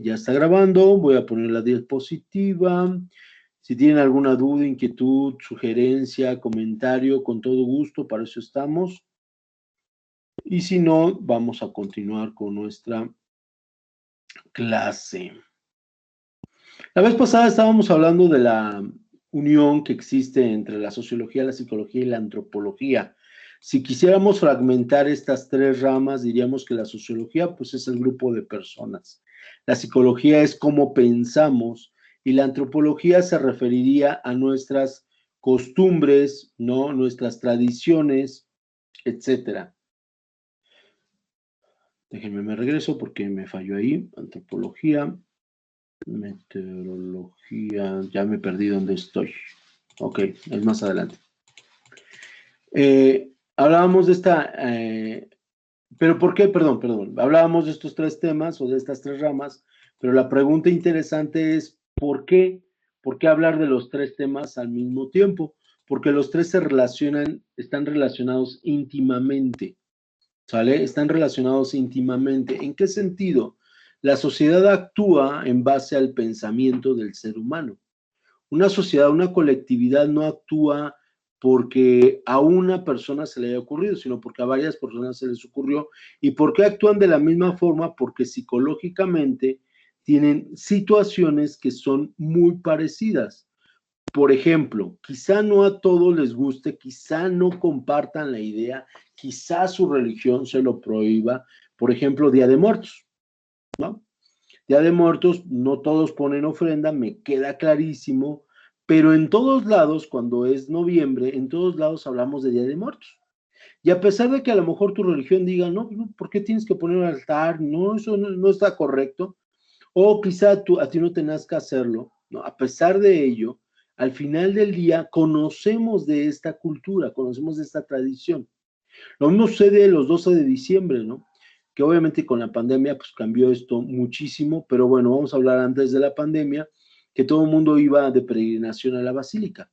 Ya está grabando, voy a poner la diapositiva. Si tienen alguna duda, inquietud, sugerencia, comentario, con todo gusto, para eso estamos. Y si no, vamos a continuar con nuestra clase. La vez pasada estábamos hablando de la unión que existe entre la sociología, la psicología y la antropología. Si quisiéramos fragmentar estas tres ramas, diríamos que la sociología pues es el grupo de personas. La psicología es cómo pensamos y la antropología se referiría a nuestras costumbres, ¿no? Nuestras tradiciones, etcétera. Déjenme me regreso porque me falló ahí. Antropología, meteorología, ya me perdí dónde estoy. Ok, es más adelante. Hablábamos de esta, pero ¿por qué? Perdón. Hablábamos de estos tres temas o de estas tres ramas, pero la pregunta interesante es ¿por qué? ¿Por qué hablar de los tres temas al mismo tiempo? Porque los tres se relacionan, están relacionados íntimamente, ¿sale? Están relacionados íntimamente. ¿En qué sentido? La sociedad actúa en base al pensamiento del ser humano. Una sociedad, una colectividad no actúa porque a una persona se le haya ocurrido, sino porque a varias personas se les ocurrió. ¿Y por qué actúan de la misma forma? Porque psicológicamente tienen situaciones que son muy parecidas. Por ejemplo, quizá no a todos les guste, quizá no compartan la idea, quizá su religión se lo prohíba. Por ejemplo, Día de Muertos, ¿no? Día de Muertos, no todos ponen ofrenda, me queda clarísimo, pero en todos lados, cuando es noviembre, en todos lados hablamos de Día de Muertos. Y a pesar de que a lo mejor tu religión diga, no, ¿por qué tienes que poner un altar? No, eso no está correcto. O quizá a ti no tengas que hacerlo, ¿no? A pesar de ello, al final del día conocemos de esta cultura, conocemos de esta tradición. Lo mismo sucede los 12 de diciembre, ¿no? Que obviamente con la pandemia pues cambió esto muchísimo, pero bueno, vamos a hablar antes de la pandemia, que todo el mundo iba de peregrinación a la basílica.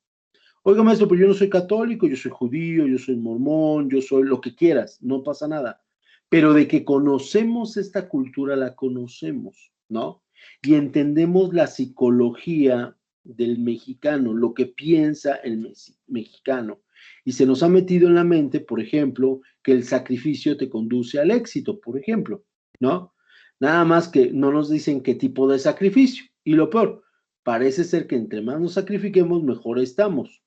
Oiga, maestro, pero yo no soy católico, yo soy judío, yo soy mormón, yo soy lo que quieras, no pasa nada. Pero de que conocemos esta cultura, la conocemos, ¿no? Y entendemos la psicología del mexicano, lo que piensa el mexicano. Y se nos ha metido en la mente, por ejemplo, que el sacrificio te conduce al éxito, por ejemplo, ¿no? Nada más que no nos dicen qué tipo de sacrificio. Y lo peor, parece ser que entre más nos sacrifiquemos, mejor estamos,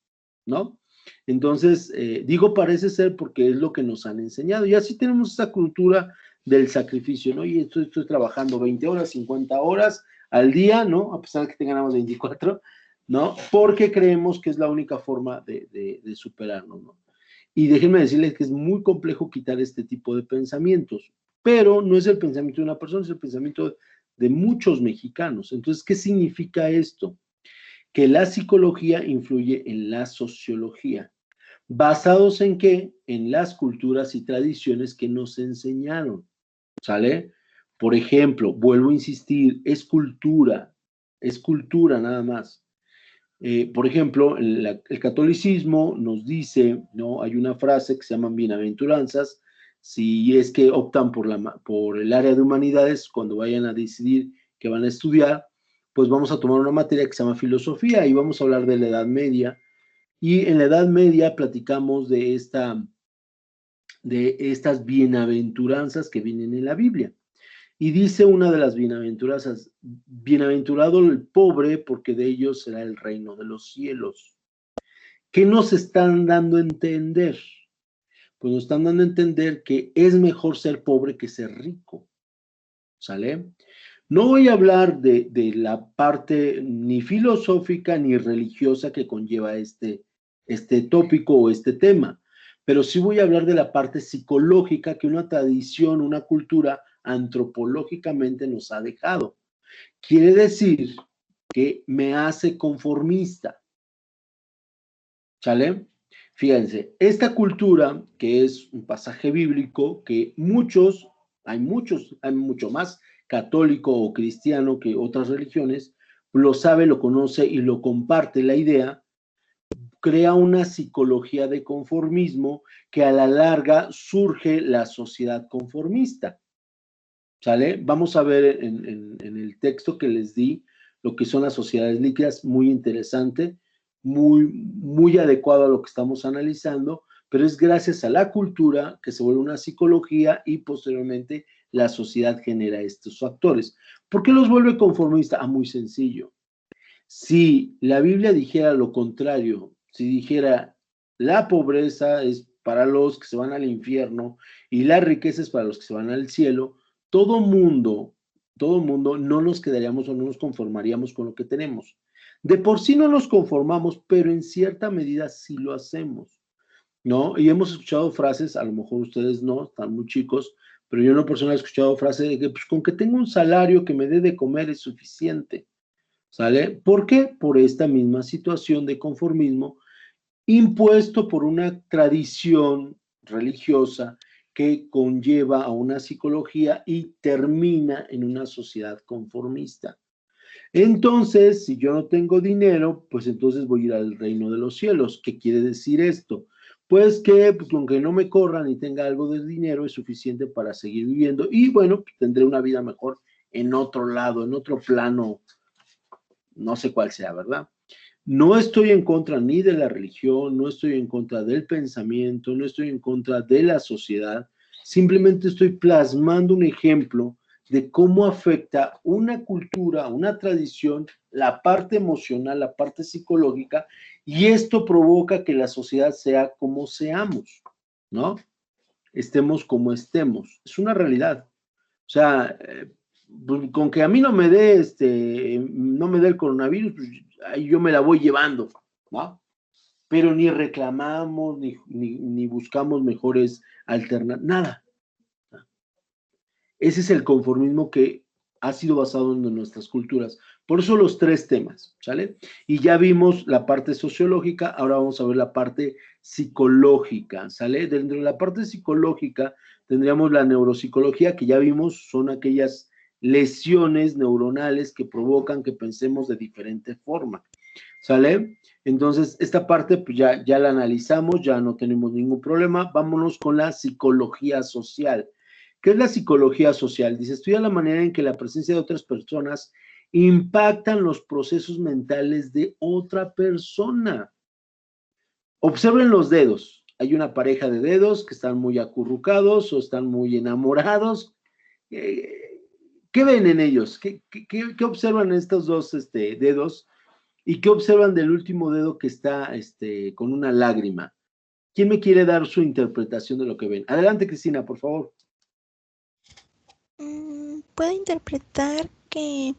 ¿no? Entonces, digo parece ser porque es lo que nos han enseñado. Y así tenemos esa cultura del sacrificio, ¿no? Y estoy trabajando 20 horas, 50 horas al día, ¿no? A pesar de que tengamos 24, ¿no? Porque creemos que es la única forma de superarnos, ¿no? Y déjenme decirles que es muy complejo quitar este tipo de pensamientos, pero no es el pensamiento de una persona, es el pensamiento de muchos mexicanos. Entonces, ¿qué significa esto? Que la psicología influye en la sociología. ¿Basados en qué? En las culturas y tradiciones que nos enseñaron, ¿sale? Por ejemplo, vuelvo a insistir, es cultura nada más. Por ejemplo, el catolicismo nos dice, ¿no? Hay una frase que se llama bienaventuranzas, si es que optan por el área de humanidades, cuando vayan a decidir que van a estudiar, pues vamos a tomar una materia que se llama filosofía y vamos a hablar de la Edad Media. Y en la Edad Media platicamos de estas bienaventuranzas que vienen en la Biblia. Y dice una de las bienaventuranzas, bienaventurado el pobre, porque de ellos será el reino de los cielos. ¿Qué nos están dando a entender? Pues nos están dando a entender que es mejor ser pobre que ser rico, ¿sale? No voy a hablar de la parte ni filosófica ni religiosa que conlleva este tópico o este tema, pero sí voy a hablar de la parte psicológica que una tradición, una cultura antropológicamente nos ha dejado. Quiere decir que me hace conformista, ¿sale? Fíjense, esta cultura, que es un pasaje bíblico que hay mucho más católico o cristiano que otras religiones, lo sabe, lo conoce y lo comparte la idea, crea una psicología de conformismo que a la larga surge la sociedad conformista, ¿sale? Vamos a ver en el texto que les di lo que son las sociedades líquidas, muy interesante, muy adecuado a lo que estamos analizando, pero es gracias a la cultura que se vuelve una psicología y posteriormente la sociedad genera estos factores. ¿Por qué los vuelve conformistas? Ah, muy sencillo. Si la Biblia dijera lo contrario, si dijera la pobreza es para los que se van al infierno y la riqueza es para los que se van al cielo, todo mundo, todo mundo no nos quedaríamos o no nos conformaríamos con lo que tenemos. De por sí no nos conformamos, pero en cierta medida sí lo hacemos, ¿no? Y hemos escuchado frases, a lo mejor ustedes no, están muy chicos, pero yo en lo personal he escuchado frases de que pues, con que tengo un salario que me dé de comer es suficiente. ¿Sale? ¿Por qué? Por esta misma situación de conformismo impuesto por una tradición religiosa que conlleva a una psicología y termina en una sociedad conformista. Entonces, si yo no tengo dinero, pues entonces voy a ir al reino de los cielos. ¿Qué quiere decir esto? Pues que pues, aunque no me corran y tenga algo de dinero, es suficiente para seguir viviendo y bueno, pues, tendré una vida mejor en otro lado, en otro plano, no sé cuál sea, ¿verdad? No estoy en contra ni de la religión, no estoy en contra del pensamiento, no estoy en contra de la sociedad, simplemente estoy plasmando un ejemplo de cómo afecta una cultura, una tradición, la parte emocional, la parte psicológica, y esto provoca que la sociedad sea como seamos, ¿no? Estemos como estemos. Es una realidad. O sea, pues, con que a mí no me dé no me dé el coronavirus, pues ahí yo me la voy llevando, ¿no? Pero ni reclamamos, ni buscamos mejores alternativas, nada. Ese es el conformismo que ha sido basado en nuestras culturas. Por eso los tres temas, ¿sale? Y ya vimos la parte sociológica, ahora vamos a ver la parte psicológica, ¿sale? Dentro de la parte psicológica tendríamos la neuropsicología, que ya vimos, son aquellas lesiones neuronales que provocan que pensemos de diferente forma, ¿sale? Entonces, esta parte pues ya la analizamos, ya no tenemos ningún problema. Vámonos con la psicología social. ¿Qué es la psicología social? Dice, estudia la manera en que la presencia de otras personas impactan los procesos mentales de otra persona. Observen los dedos. Hay una pareja de dedos que están muy acurrucados o están muy enamorados. ¿Qué ven en ellos? ¿Qué observan en estos dos dedos? ¿Y qué observan del último dedo que está con una lágrima? ¿Quién me quiere dar su interpretación de lo que ven? Adelante, Cristina, por favor. Puedo interpretar que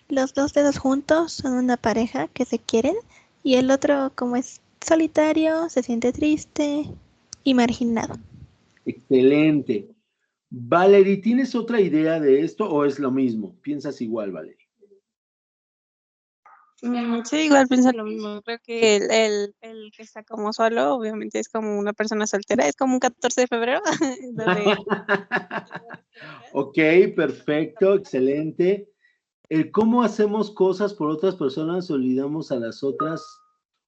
los dos dedos juntos son una pareja que se quieren y el otro, como es solitario, se siente triste y marginado. Excelente. Valerie, ¿tienes otra idea de esto o es lo mismo? ¿Piensas igual, Valerie? Sí, igual pienso lo mismo. Creo que el que está como solo, obviamente es como una persona soltera, es como un 14 de febrero. Donde... Ok, perfecto, excelente. El cómo hacemos cosas por otras personas, olvidamos a las otras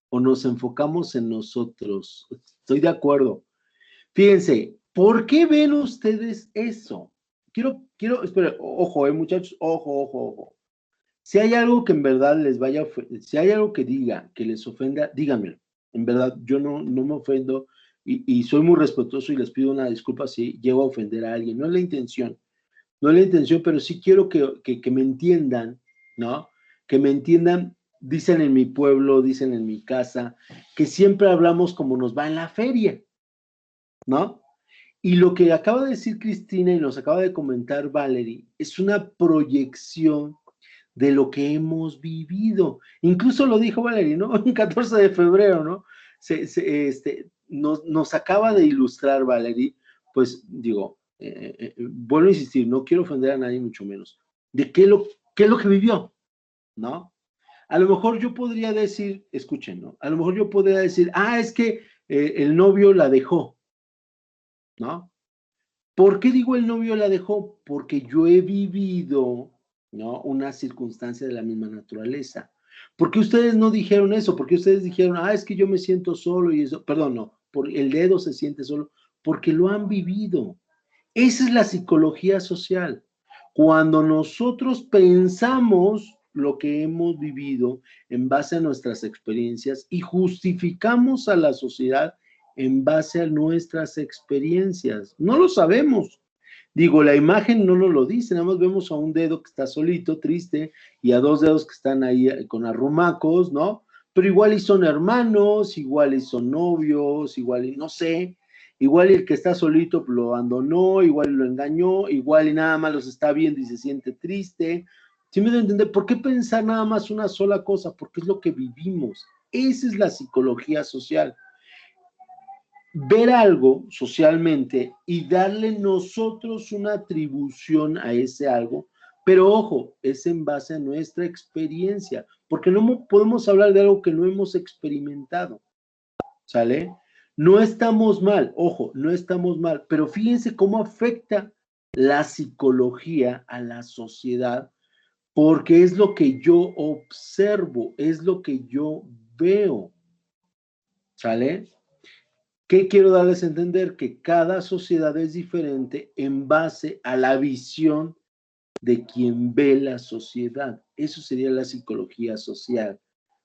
o nos enfocamos en nosotros. Estoy de acuerdo. Fíjense, ¿por qué ven ustedes eso? Espera, ojo, muchachos, ojo. Si hay algo que en verdad les vaya, si hay algo que diga, que les ofenda, díganmelo. En verdad, yo no me ofendo y soy muy respetuoso y les pido una disculpa si llego a ofender a alguien. No es la intención, no es la intención, pero sí quiero que me entiendan, ¿no? Que me entiendan, dicen en mi pueblo, dicen en mi casa, que siempre hablamos como nos va en la feria, ¿no? Y lo que acaba de decir Cristina y nos acaba de comentar Valerie es una proyección de lo que hemos vivido. Incluso lo dijo Valerie, ¿no? Un 14 de febrero, ¿no? Nos acaba de ilustrar Valerie, pues digo, vuelvo a insistir, no quiero ofender a nadie, mucho menos, de qué es lo que vivió, ¿no? A lo mejor yo podría decir, escuchen, ¿no? A lo mejor yo podría decir, es que el novio la dejó, ¿no? ¿Por qué digo el novio la dejó? Porque yo he vivido, ¿no? Una circunstancia de la misma naturaleza. ¿Por qué ustedes no dijeron eso? ¿Por qué ustedes dijeron, es que yo me siento solo y eso? Perdón, no, el dedo se siente solo, porque lo han vivido. Esa es la psicología social. Cuando nosotros pensamos lo que hemos vivido en base a nuestras experiencias y justificamos a la sociedad en base a nuestras experiencias. No lo sabemos. Digo, la imagen no nos lo dice, nada más vemos a un dedo que está solito, triste, y a dos dedos que están ahí con arrumacos, ¿no? Pero igual y son hermanos, igual y son novios, igual y no sé, igual y el que está solito lo abandonó, igual y lo engañó, igual y nada más los está viendo y se siente triste. ¿Sí me debo entender? ¿Por qué pensar nada más una sola cosa? Porque es lo que vivimos. Esa es la psicología social. Ver algo socialmente y darle nosotros una atribución a ese algo, pero ojo, es en base a nuestra experiencia, porque no podemos hablar de algo que no hemos experimentado, ¿sale? No estamos mal, ojo, no estamos mal, pero fíjense cómo afecta la psicología a la sociedad, porque es lo que yo observo, es lo que yo veo, ¿sale? ¿Qué quiero darles a entender? Que cada sociedad es diferente en base a la visión de quien ve la sociedad. Eso sería la psicología social,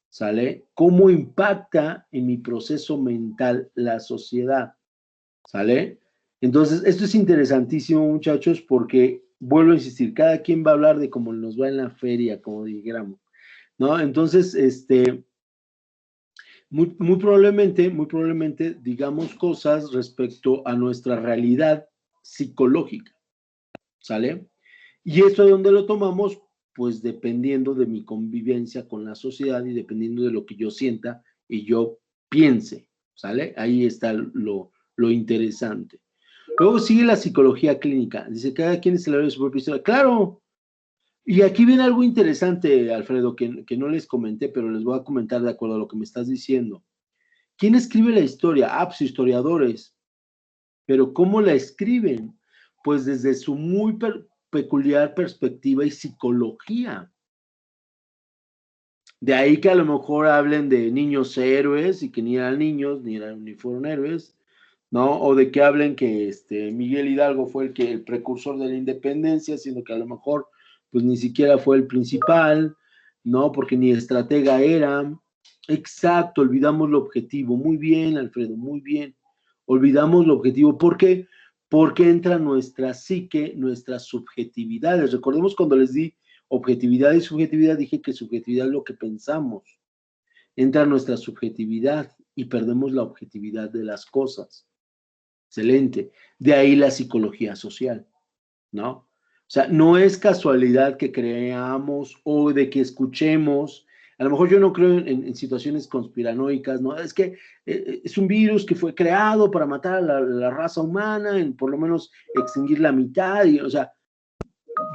¿sale? ¿Cómo impacta en mi proceso mental la sociedad? ¿Sale? Entonces, esto es interesantísimo, muchachos, porque, vuelvo a insistir, cada quien va a hablar de cómo nos va en la feria, como dijéramos, ¿no? Entonces, muy probablemente digamos cosas respecto a nuestra realidad psicológica, ¿sale? Y esto de dónde lo tomamos, pues dependiendo de mi convivencia con la sociedad y dependiendo de lo que yo sienta y yo piense, ¿sale? Ahí está lo interesante. Luego sigue la psicología clínica. Dice, cada quien es el héroe de su propia historia. ¡Claro! Y aquí viene algo interesante, Alfredo, que no les comenté, pero les voy a comentar de acuerdo a lo que me estás diciendo. ¿Quién escribe la historia? Ah, pues historiadores. Pero ¿cómo la escriben? Pues desde su muy peculiar perspectiva y psicología. De ahí que a lo mejor hablen de niños héroes y que ni eran niños, ni fueron héroes, ¿no? O de que hablen que Miguel Hidalgo fue el precursor de la independencia, siendo que a lo mejor pues ni siquiera fue el principal, ¿no? Porque ni estratega era. Exacto, olvidamos lo objetivo. Muy bien, Alfredo, muy bien. Olvidamos lo objetivo. ¿Por qué? Porque entra nuestra psique, nuestras subjetividades. Recordemos cuando les di objetividad y subjetividad, dije que subjetividad es lo que pensamos. Entra nuestra subjetividad y perdemos la objetividad de las cosas. Excelente. De ahí la psicología social, ¿no? O sea, no es casualidad que creamos o de que escuchemos. A lo mejor yo no creo en situaciones conspiranoicas, ¿no? Es que es un virus que fue creado para matar a la raza humana, en por lo menos extinguir la mitad, y, o sea,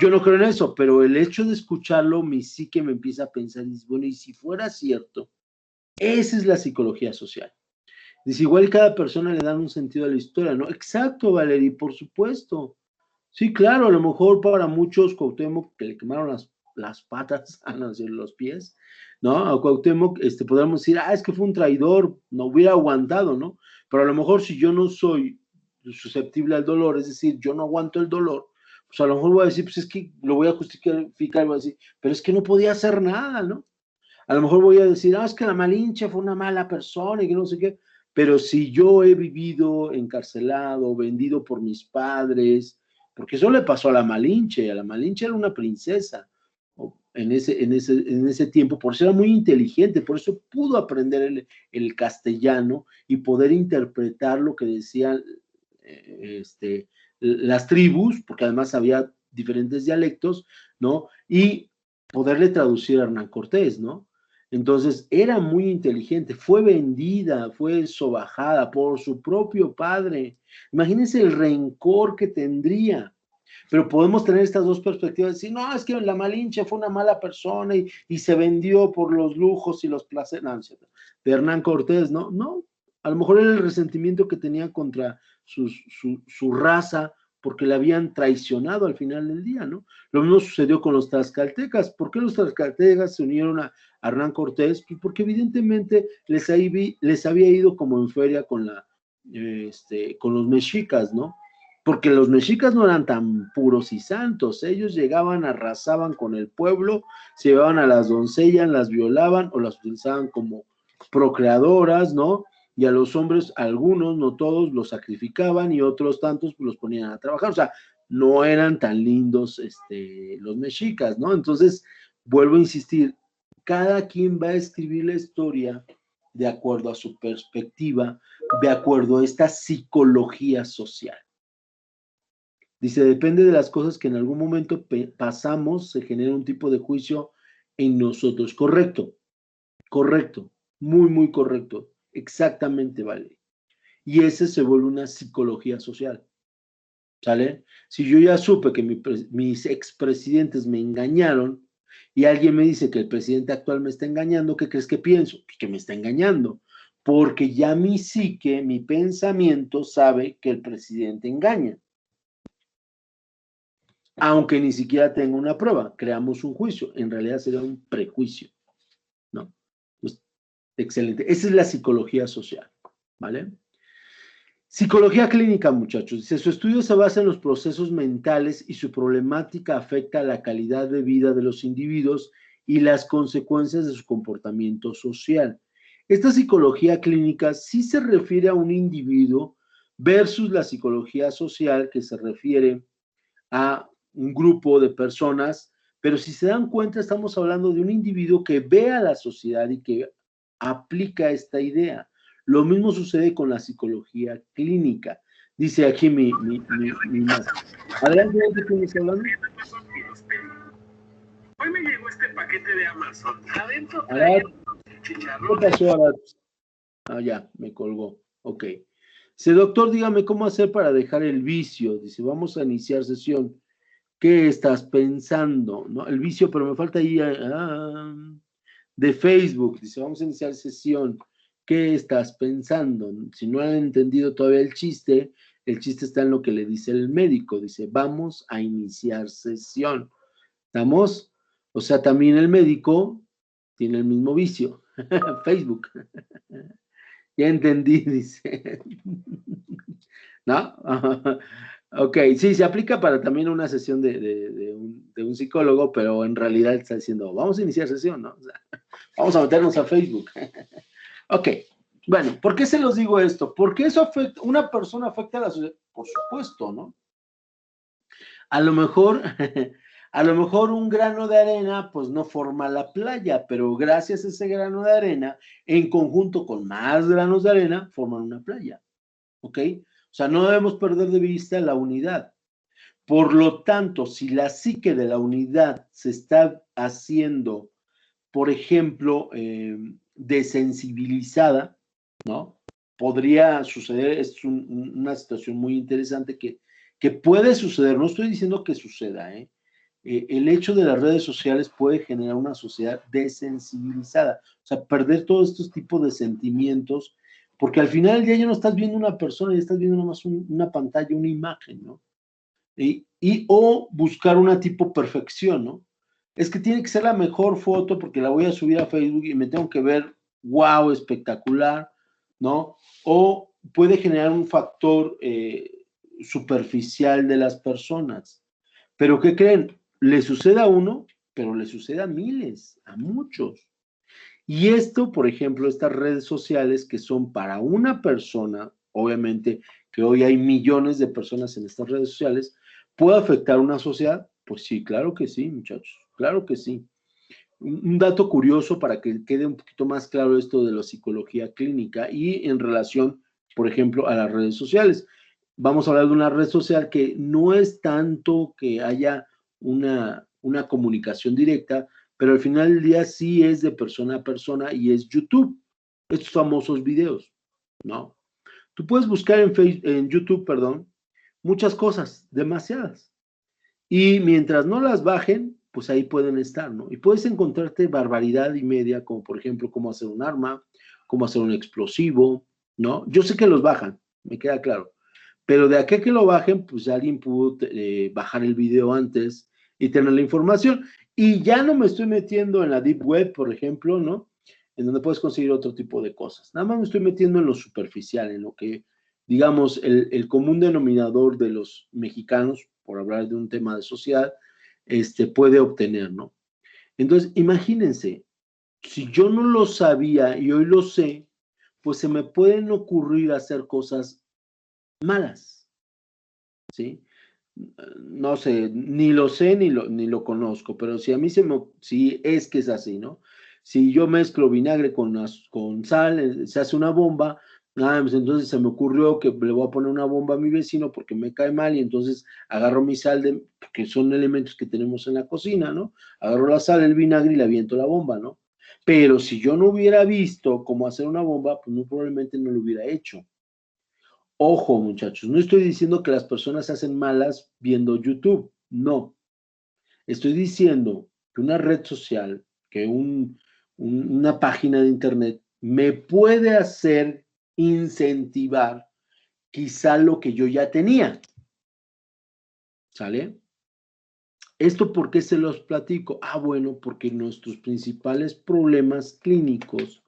yo no creo en eso, pero el hecho de escucharlo, mi psique me empieza a pensar, y dice, bueno, y si fuera cierto, esa es la psicología social. Dice, igual cada persona le dan un sentido a la historia, ¿no? Exacto, Valerie, por supuesto. Sí, claro, a lo mejor para muchos Cuauhtémoc, que le quemaron las patas, no decir, los pies, ¿no? A Cuauhtémoc, podríamos decir, es que fue un traidor, no hubiera aguantado, ¿no? Pero a lo mejor si yo no soy susceptible al dolor, es decir, yo no aguanto el dolor, pues a lo mejor voy a decir, pues es que lo voy a justificar, voy a decir, pero es que no podía hacer nada, ¿no? A lo mejor voy a decir, es que la Malinche fue una mala persona y que no sé qué, pero si yo he vivido encarcelado, vendido por mis padres, porque eso le pasó a la Malinche era una princesa en ese tiempo, por eso era muy inteligente, por eso pudo aprender el castellano y poder interpretar lo que decían las tribus, porque además había diferentes dialectos, ¿no? Y poderle traducir a Hernán Cortés, ¿no? Entonces, era muy inteligente, fue vendida, fue sobajada por su propio padre. Imagínense el rencor que tendría. Pero podemos tener estas dos perspectivas, decir, no, es que la Malinche fue una mala persona y se vendió por los lujos y los placeres, no, de Hernán Cortés, ¿no? No, a lo mejor era el resentimiento que tenía contra su raza, porque le habían traicionado al final del día, ¿no? Lo mismo sucedió con los tlaxcaltecas. ¿Por qué los tlaxcaltecas se unieron a Hernán Cortés? Pues porque evidentemente les había ido como en feria con los mexicas, ¿no? porque los mexicas no eran tan puros y santos, ellos llegaban, arrasaban con el pueblo, se llevaban a las doncellas, las violaban o las utilizaban como procreadoras, ¿no? Y a los hombres, algunos, no todos, los sacrificaban y otros tantos pues, los ponían a trabajar, o sea, no eran tan lindos los mexicas, ¿no? Entonces, vuelvo a insistir, cada quien va a escribir la historia de acuerdo a su perspectiva, de acuerdo a esta psicología social. Dice, depende de las cosas que en algún momento pasamos, se genera un tipo de juicio en nosotros. Correcto, correcto, muy, muy correcto. Exactamente, vale. Y ese se vuelve una psicología social. ¿Sale? Si yo ya supe que mis expresidentes me engañaron y alguien me dice que el presidente actual me está engañando, ¿qué crees que pienso? Pues que me está engañando. Porque ya mi psique, mi pensamiento sabe que el presidente engaña. Aunque ni siquiera tenga una prueba, creamos un juicio. En realidad sería un prejuicio, ¿no? Pues, excelente. Esa es la psicología social, ¿vale? Psicología clínica, muchachos. Dice, su estudio se basa en los procesos mentales y su problemática afecta a la calidad de vida de los individuos y las consecuencias de su comportamiento social. Esta psicología clínica sí se refiere a un individuo versus la psicología social que se refiere a un grupo de personas, pero si se dan cuenta estamos hablando de un individuo que ve a la sociedad y que aplica esta idea. Lo mismo sucede con la psicología clínica. Dice aquí mi adelante, ¿de quién está hablando? Hoy me llegó este paquete de Amazon. Adentro trae chicharrón. ¿Qué pasó ahora? Ah, ya, me colgó. Ok. Dice, doctor, dígame cómo hacer para dejar el vicio. Dice, vamos a iniciar sesión. ¿Qué estás pensando? ¿No? El vicio, pero me falta ahí de Facebook. Dice, vamos a iniciar sesión. ¿Qué estás pensando? Si no han entendido todavía el chiste está en lo que le dice el médico. Dice, vamos a iniciar sesión. ¿Estamos? O sea, también el médico tiene el mismo vicio. Facebook. Ya entendí, dice. ¿No? Ok, sí, se aplica para también una sesión de un psicólogo, pero en realidad está diciendo, vamos a iniciar sesión, ¿no? O sea, vamos a meternos a Facebook. Ok, bueno, ¿por qué se los digo esto? Porque eso afecta, una persona afecta a la sociedad, por supuesto, ¿no? A lo mejor un grano de arena, pues no forma la playa, pero gracias a ese grano de arena, en conjunto con más granos de arena, forman una playa, ¿ok? O sea, no debemos perder de vista la unidad. Por lo tanto, si la psique de la unidad se está haciendo, por ejemplo, desensibilizada, ¿no? Podría suceder, es una situación muy interesante que puede suceder, no estoy diciendo que suceda, el hecho de las redes sociales puede generar una sociedad desensibilizada, o sea, perder todos estos tipos de sentimientos, porque al final del día ya no estás viendo una persona, ya estás viendo nada más una pantalla, una imagen, ¿no? O buscar una tipo perfección, ¿no? Es que tiene que ser la mejor foto porque la voy a subir a Facebook y me tengo que ver, wow, espectacular, ¿no? O puede generar un factor superficial de las personas. Pero ¿qué creen? Le sucede a uno, pero le sucede a miles, a muchos. Y esto, por ejemplo, estas redes sociales que son para una persona, obviamente que hoy hay millones de personas en estas redes sociales, ¿puede afectar una sociedad? Pues sí, claro que sí, muchachos, claro que sí. Un dato curioso para que quede un poquito más claro esto de la psicología clínica y en relación, por ejemplo, a las redes sociales. Vamos a hablar de una red social que no es tanto que haya una comunicación directa, pero al final del día sí es de persona a persona y es YouTube, estos famosos videos, ¿no? Tú puedes buscar en YouTube, perdón, muchas cosas, demasiadas. Y mientras no las bajen, pues ahí pueden estar, ¿no? Y puedes encontrarte barbaridad y media, como por ejemplo, cómo hacer un arma, cómo hacer un explosivo, ¿no? Yo sé que los bajan, me queda claro. Pero de aquí a que lo bajen, pues alguien pudo bajar el video antes y tener la información. Y ya no me estoy metiendo en la Deep Web, por ejemplo, ¿no? En donde puedes conseguir otro tipo de cosas. Nada más me estoy metiendo en lo superficial, en lo que digamos, el común denominador de los mexicanos, por hablar de un tema de sociedad, puede obtener, ¿no? Entonces, imagínense, si yo no lo sabía y hoy lo sé, pues se me pueden ocurrir hacer cosas malas, ¿sí? No sé, ni lo sé ni lo conozco, pero si a mí si es que es así, ¿no? Si yo mezclo vinagre con sal, se hace una bomba, pues entonces se me ocurrió que le voy a poner una bomba a mi vecino porque me cae mal y entonces agarro mi sal, que son elementos que tenemos en la cocina, ¿no? Agarro la sal, el vinagre y le aviento la bomba, ¿no? Pero si yo no hubiera visto cómo hacer una bomba, pues muy probablemente no lo hubiera hecho. Ojo, muchachos, no estoy diciendo que las personas se hacen malas viendo YouTube, no. Estoy diciendo que una red social, que una página de internet me puede hacer incentivar quizá lo que yo ya tenía. ¿Sale? ¿Esto por qué se los platico? Bueno, porque nuestros principales problemas clínicos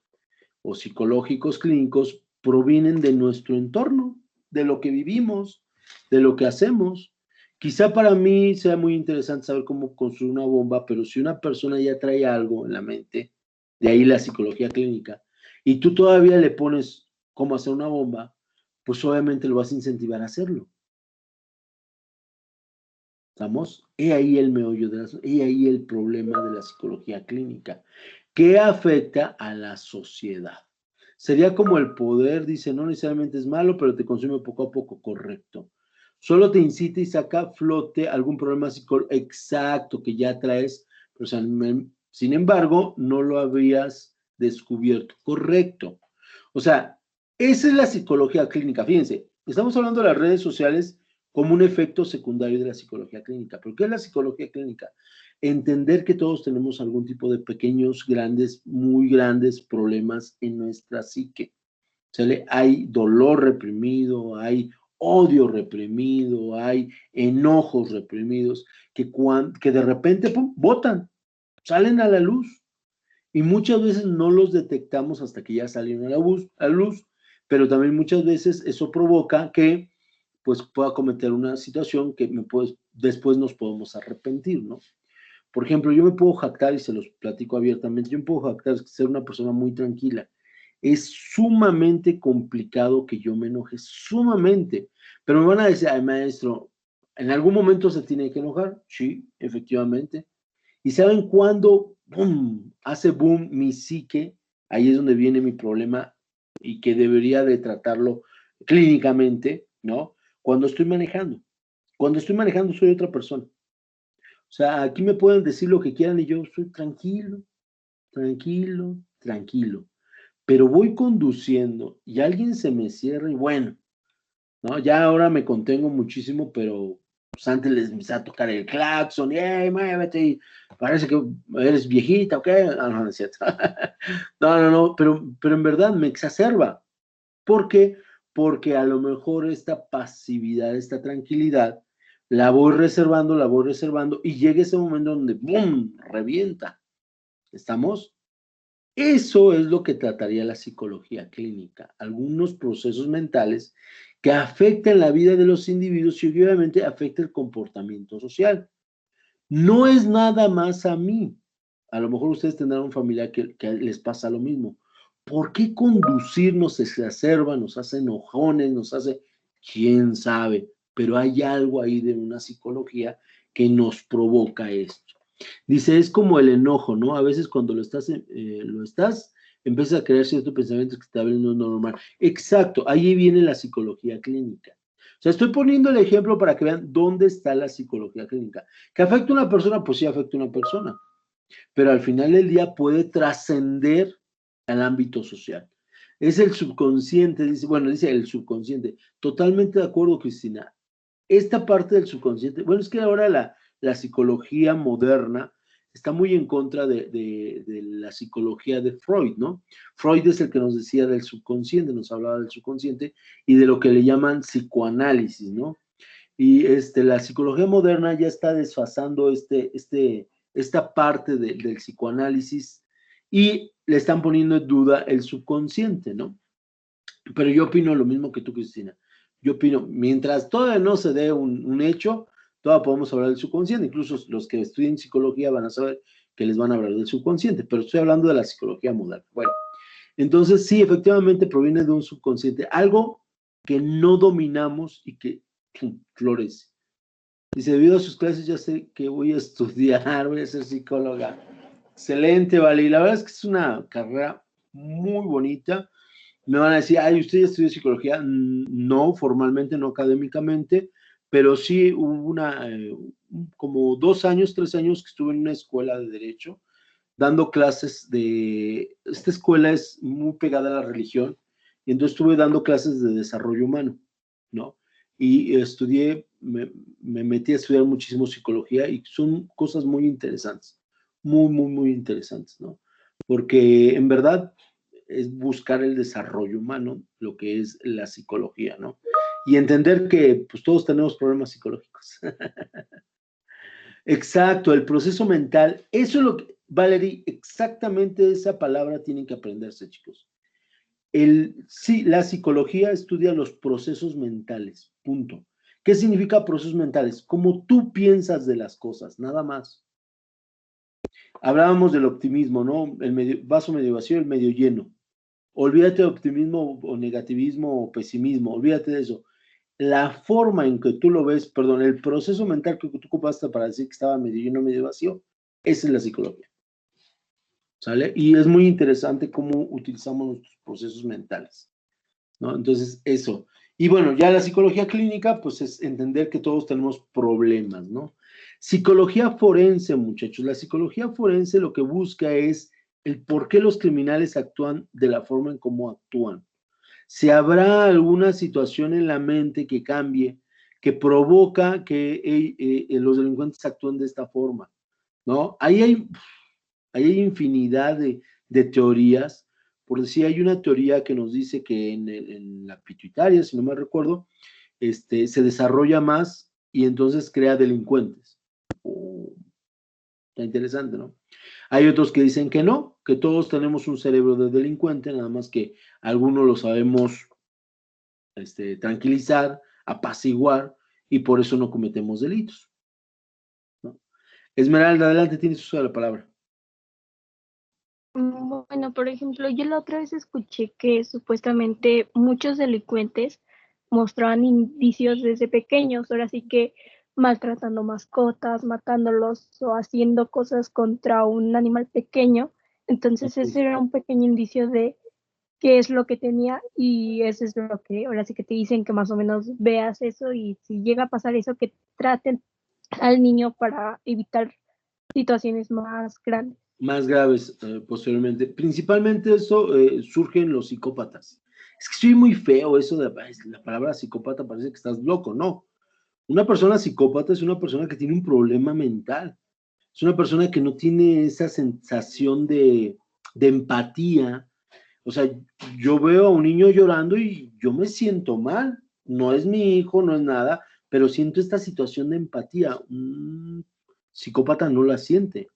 o psicológicos clínicos provienen de nuestro entorno, de lo que vivimos, de lo que hacemos. Quizá para mí sea muy interesante saber cómo construir una bomba, pero si una persona ya trae algo en la mente, de ahí la psicología clínica, y tú todavía le pones cómo hacer una bomba, pues obviamente lo vas a incentivar a hacerlo. ¿Estamos? He ahí el meollo he ahí el problema de la psicología clínica, que afecta a la sociedad. Sería como el poder, dice, no necesariamente es malo, pero te consume poco a poco, correcto. Solo te incita y saca a flote algún problema psicológico exacto que ya traes, pero, sin embargo, no lo habías descubierto, correcto. O sea, esa es la psicología clínica. Fíjense, estamos hablando de las redes sociales como un efecto secundario de la psicología clínica. ¿Pero qué es la psicología clínica? Entender que todos tenemos algún tipo de pequeños, grandes, muy grandes problemas en nuestra psique. ¿Sale? Hay dolor reprimido, hay odio reprimido, hay enojos reprimidos que de repente ¡pum!, botan, salen a la luz. Y muchas veces no los detectamos hasta que ya salieron a la luz, pero también muchas veces eso provoca que pues pueda cometer una situación que después nos podemos arrepentir, ¿no? Por ejemplo, yo me puedo jactar, y se los platico abiertamente, yo me puedo jactar de ser una persona muy tranquila. Es sumamente complicado que yo me enoje, sumamente. Pero me van a decir, ay, maestro, ¿en algún momento se tiene que enojar? Sí, efectivamente. ¿Y saben cuándo boom, hace boom mi psique? Ahí es donde viene mi problema y que debería de tratarlo clínicamente, ¿no? Cuando estoy manejando. Cuando estoy manejando soy otra persona. O sea, aquí me pueden decir lo que quieran y yo estoy tranquilo, tranquilo, tranquilo. Pero voy conduciendo y alguien se me cierra y bueno, ¿no? Ya ahora me contengo muchísimo, pero pues antes les empecé a tocar el claxon y ¡hey, muévete! Y parece que eres viejita, ¿ok? No, no es cierto. No, pero en verdad me exacerba. ¿Por qué? Porque a lo mejor esta pasividad, esta tranquilidad, la voy reservando y llega ese momento donde ¡bum!, revienta. ¿Estamos? Eso es lo que trataría la psicología clínica, algunos procesos mentales que afectan la vida de los individuos y obviamente afecta el comportamiento social. No es nada más a mí. A lo mejor ustedes tendrán un familiar que les pasa lo mismo. ¿Por qué conducir nos exacerba, nos hace enojones, nos hace, quién sabe? Pero hay algo ahí de una psicología que nos provoca esto. Dice, es como el enojo, ¿no? A veces cuando lo estás, empiezas a crear ciertos pensamientos que está viendo normal. Exacto, ahí viene la psicología clínica. O sea, estoy poniendo el ejemplo para que vean dónde está la psicología clínica. ¿Que afecta a una persona? Pues sí afecta a una persona. Pero al final del día puede trascender al ámbito social. Es el subconsciente, dice el subconsciente. Totalmente de acuerdo, Cristina. Esta parte del subconsciente, bueno, es que ahora la psicología moderna está muy en contra de la psicología de Freud, ¿no? Freud es el que nos decía del subconsciente, nos hablaba del subconsciente y de lo que le llaman psicoanálisis, ¿no? Y la psicología moderna ya está desfasando esta parte del psicoanálisis y le están poniendo en duda el subconsciente, ¿no? Pero yo opino lo mismo que tú, Cristina. yo opino, mientras todavía no se dé un hecho, todavía podemos hablar del subconsciente. Incluso los que estudien psicología van a saber que les van a hablar del subconsciente, pero estoy hablando de la psicología moderna. Bueno, entonces sí, efectivamente proviene de un subconsciente, algo que no dominamos y que florece. Dice, debido a sus clases ya sé que voy a estudiar, voy a ser psicóloga. Excelente, vale. Y la verdad es que es una carrera muy bonita. Me van a decir, ay, ¿usted ya estudió psicología? No, formalmente, no académicamente, pero sí hubo como 2 años, 3 años que estuve en una escuela de Derecho, dando clases esta escuela es muy pegada a la religión, y entonces estuve dando clases de desarrollo humano, ¿no? Y me metí a estudiar muchísimo psicología y son cosas muy interesantes, muy, muy, muy interesantes, ¿no? Porque en verdad es buscar el desarrollo humano, lo que es la psicología, ¿no? Y entender que pues todos tenemos problemas psicológicos. Exacto, el proceso mental, eso es lo que, Valerie, exactamente esa palabra tienen que aprenderse, chicos. Sí, la psicología estudia los procesos mentales, punto. ¿Qué significa procesos mentales? Como tú piensas de las cosas, nada más. Hablábamos del optimismo, ¿no? Vaso medio vacío, el medio lleno. Olvídate de optimismo o negativismo o pesimismo, olvídate de eso. La forma en que tú lo ves, perdón, el proceso mental que tú ocupaste para decir que estaba medio lleno, medio vacío, esa es la psicología. ¿Sale? Y es muy interesante cómo utilizamos nuestros procesos mentales, ¿no? Entonces, eso. Y bueno, ya la psicología clínica, pues es entender que todos tenemos problemas, ¿no? Psicología forense, muchachos. La psicología forense lo que busca es el por qué los criminales actúan de la forma en cómo actúan. Si habrá alguna situación en la mente que cambie, que provoca que los delincuentes actúen de esta forma, ¿no? Ahí hay infinidad de teorías. Por decir, hay una teoría que nos dice que en la pituitaria, si no me recuerdo, se desarrolla más y entonces crea delincuentes. Está interesante, ¿no? Hay otros que dicen que no, que todos tenemos un cerebro de delincuente, nada más que algunos lo sabemos tranquilizar, apaciguar, y por eso no cometemos delitos, ¿no? Esmeralda, adelante, tienes uso de la palabra. Bueno, por ejemplo, yo la otra vez escuché que supuestamente muchos delincuentes mostraban indicios desde pequeños, ahora sí que maltratando mascotas, matándolos o haciendo cosas contra un animal pequeño. Entonces ese era un pequeño indicio de qué es lo que tenía y eso es lo que ahora sí que te dicen que más o menos veas eso y si llega a pasar eso, que traten al niño para evitar situaciones más grandes. Más graves posteriormente. Principalmente eso surge en los psicópatas. Es que soy muy feo eso de la palabra psicópata, parece que estás loco, no. Una persona psicópata es una persona que tiene un problema mental. Es una persona que no tiene esa sensación de empatía. O sea, yo veo a un niño llorando y yo me siento mal. No es mi hijo, no es nada, pero siento esta situación de empatía. Un psicópata no la siente.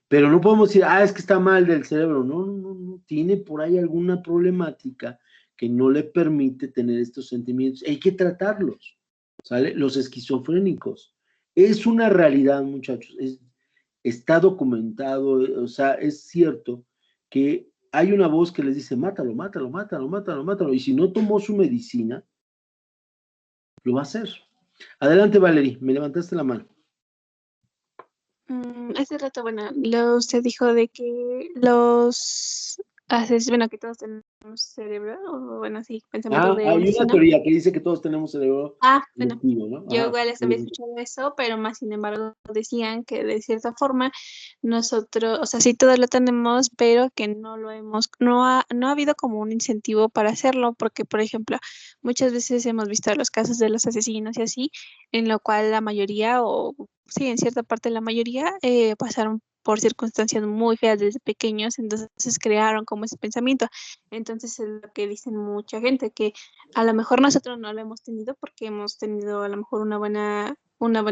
Pero no podemos decir, es que está mal del cerebro. No, no, no, no. Tiene por ahí alguna problemática que no le permite tener estos sentimientos. Hay que tratarlos, ¿sale? Los esquizofrénicos. Es una realidad, muchachos. Está documentado, o sea, es cierto que hay una voz que les dice, mátalo, mátalo, mátalo, mátalo, mátalo. Y si no tomó su medicina, lo va a hacer. Adelante, Valerie, me levantaste la mano. Hace rato, bueno, usted dijo de que bueno, que todos tenemos cerebro, o bueno, sí, pensamiento de Hay una asesino. teoría que dice que todos tenemos cerebro Bueno, colectivo, ¿no? yo igual había escuchado eso, pero más sin embargo decían que de cierta forma nosotros, o sea, sí todos lo tenemos, pero que no ha habido como un incentivo para hacerlo, porque por ejemplo, muchas veces hemos visto los casos de los asesinos y así, en lo cual la mayoría, o sí, en cierta parte la mayoría, pasaron por circunstancias muy feas desde pequeños, entonces crearon como ese pensamiento. Entonces es lo que dicen mucha gente, que a lo mejor nosotros no lo hemos tenido porque hemos tenido a lo mejor una buena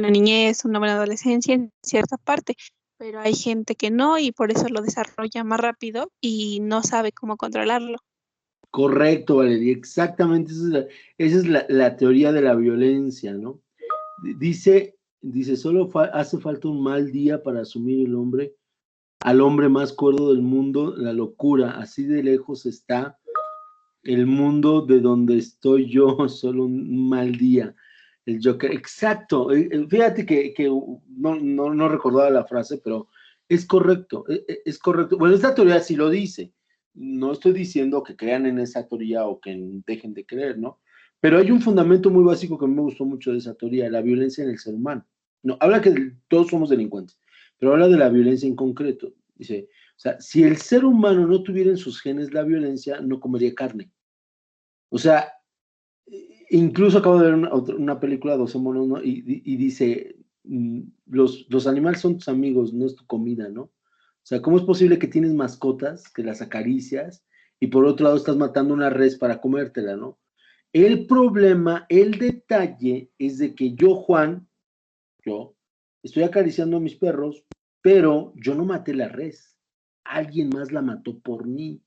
niñez, una buena adolescencia en cierta parte, pero hay gente que no y por eso lo desarrolla más rápido y no sabe cómo controlarlo. Correcto, Valeria, exactamente, esa es la teoría de la violencia, ¿no? Dice, solo hace falta un mal día para asumir al hombre más cuerdo del mundo, la locura, así de lejos está el mundo de donde estoy yo, solo un mal día. El Joker, exacto. Fíjate que no recordaba la frase, pero es correcto, es correcto. Bueno, esta teoría sí lo dice. No estoy diciendo que crean en esa teoría o que dejen de creer, ¿no? Pero hay un fundamento muy básico que a mí me gustó mucho de esa teoría, la violencia en el ser humano. No, habla que todos somos delincuentes, pero habla de la violencia en concreto. Dice, o sea, si el ser humano no tuviera en sus genes la violencia, no comería carne. O sea, incluso acabo de ver una película, 12 monos, ¿no? Y dice, los animales son tus amigos, no es tu comida, ¿no? O sea, ¿cómo es posible que tienes mascotas, que las acaricias, y por otro lado estás matando una res para comértela, ¿no? El problema, el detalle es de que yo, Juan, yo, estoy acariciando a mis perros, pero yo no maté la res. Alguien más la mató por mí.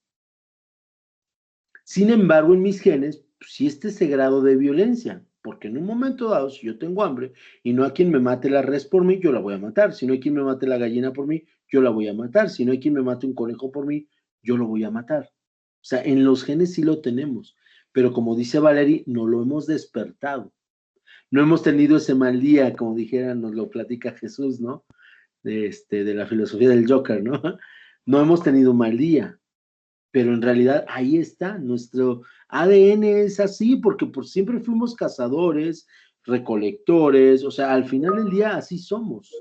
Sin embargo, en mis genes, pues, sí está ese grado de violencia, porque en un momento dado, si yo tengo hambre y no hay quien me mate la res por mí, yo la voy a matar. Si no hay quien me mate la gallina por mí, yo la voy a matar. Si no hay quien me mate un conejo por mí, yo lo voy a matar. O sea, en los genes sí lo tenemos, pero como dice Valerie, no lo hemos despertado. No hemos tenido ese mal día, como dijera, nos lo platica Jesús, ¿no? De la filosofía del Joker, ¿no? No hemos tenido un mal día, pero en realidad ahí está, nuestro ADN es así, porque por siempre fuimos cazadores, recolectores, o sea, al final del día así somos.